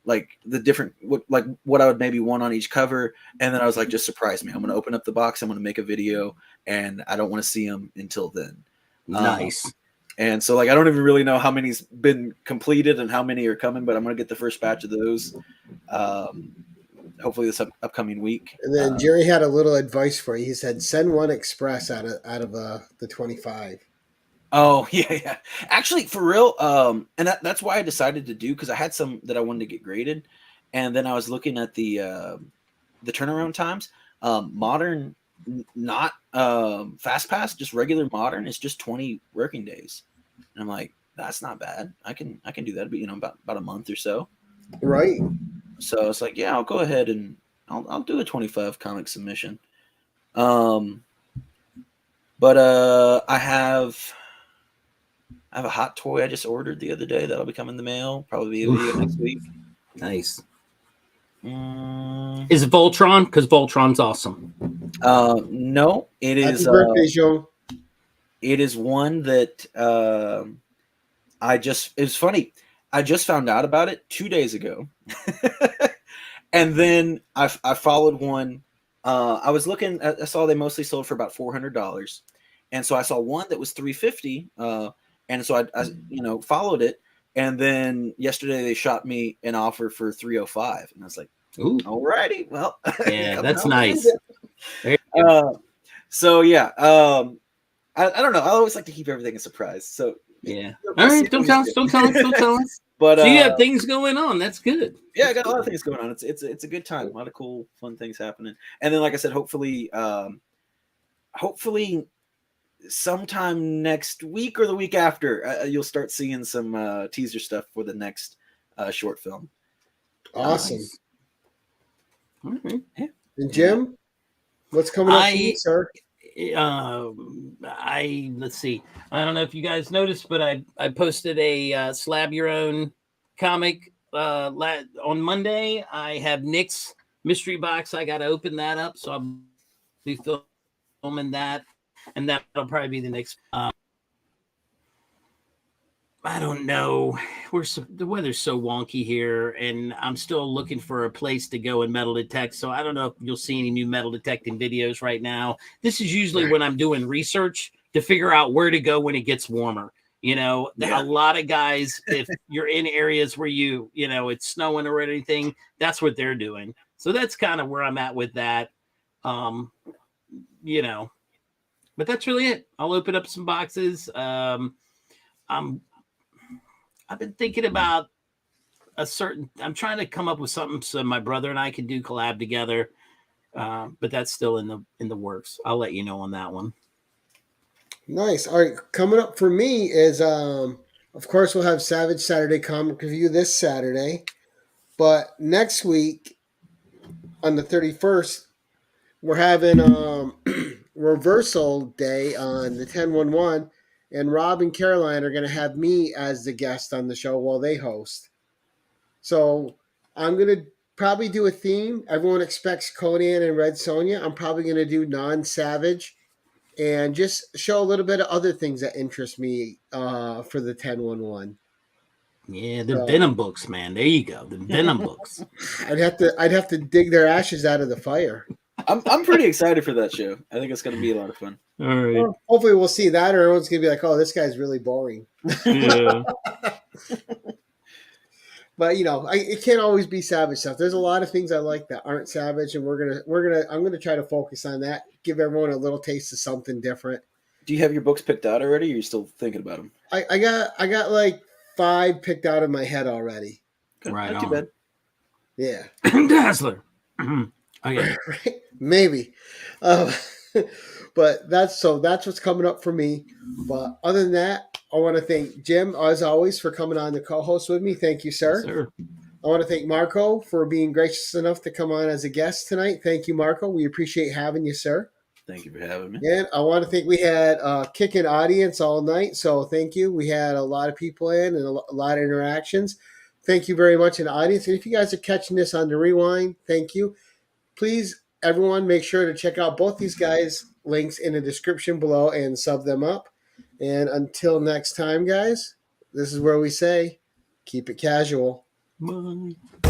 like the different what I would maybe want on each cover, and then I was like, just surprise me. I'm going to open up the box. I'm going to make a video, and I don't want to see them until then. Nice. And so like I don't even really know how many's been completed and how many are coming, but I'm going to get the first batch of those. Hopefully this upcoming week. And then Jerry had a little advice for you. He said, send one express out of the 25. Oh yeah. Actually, for real. And that's why I decided to do, because I had some that I wanted to get graded, and then I was looking at the turnaround times. Modern, not fast pass, just regular modern is just 20 working days, and I'm like, that's not bad. I can do that, but about a month or so. Right. So it's like, yeah, I'll go ahead and I'll do a 25 comic submission. But I have a hot toy I just ordered the other day that'll be coming in the mail. Probably be a video next week. Nice. Is it Voltron? Because Voltron's awesome. No, it is. Happy birthday, Joe. It is one that it's funny. I just found out about it 2 days ago. And then I followed one. I was looking, I saw they mostly sold for about $400. And so I saw one that was $350. And so I followed it. And then yesterday they shot me an offer for $305. And I was like, ooh, alrighty, well, yeah, that's nice. So yeah, I don't know. I always like to keep everything a surprise. So yeah. All right, don't tell us. But so you have things going on. That's good. Yeah, I got a lot of things going on. It's a good time. A lot of cool, fun things happening. And then, like I said, hopefully sometime next week or the week after, you'll start seeing some teaser stuff for the next short film. Awesome. Nice. All right. Yeah. And Jim, what's coming up for you, sir? Let's see. I don't know if you guys noticed, but I posted a Slab Your Own comic on Monday. I have Nick's mystery box. I got to open that up, so I'll be filming that, and that'll probably be the next. I don't know. The weather's so wonky here, and I'm still looking for a place to go and metal detect. So I don't know if you'll see any new metal detecting videos right now. This is usually when I'm doing research to figure out where to go when it gets warmer. A lot of guys, if you're in areas where it's snowing or anything, that's what they're doing. So that's kind of where I'm at with that. But that's really it. I'll open up some boxes. I've been thinking about I'm trying to come up with something so my brother and I can do collab together. But that's still in the works. I'll let you know on that one. Nice. All right. Coming up for me is, of course, we'll have Savage Saturday Comic Review this Saturday. But next week, on the 31st, we're having Reversal Day on the 10/11. And Rob and Caroline are going to have me as the guest on the show while they host. So I'm going to probably do a theme. Everyone expects Conan and Red Sonja. I'm probably going to do non-Savage and just show a little bit of other things that interest me for the 10/11. Yeah, the Venom books, man. There you go. The Venom books. I'd have to dig their ashes out of the fire. I'm pretty excited for that show. I think it's going to be a lot of fun. All right. Well, hopefully we'll see that, or everyone's going to be like, "Oh, this guy's really boring." Yeah. But it can't always be Savage stuff. There's a lot of things I like that aren't Savage, and I'm gonna try to focus on that. Give everyone a little taste of something different. Do you have your books picked out already? Or are you still thinking about them? I got like 5 picked out in my head already. Okay, right not on. too bad. Yeah. Dazzler. Okay. Right? Maybe. But that's what's coming up for me. But other than that, I want to thank Jim, as always, for coming on to co-host with me. Thank you, sir. Yes, sir. I want to thank Marco for being gracious enough to come on as a guest tonight. Thank you, Marco. We appreciate having you, sir. Thank you for having me. And I want to think we had a kicking audience all night, so thank you. We had a lot of people in and a lot of interactions. Thank you very much in the audience. And if you guys are catching this on the rewind, thank you. Please, everyone, make sure to check out both these guys' links in the description below and sub them up. And until next time, guys, this is where we say, keep it casual. Bye.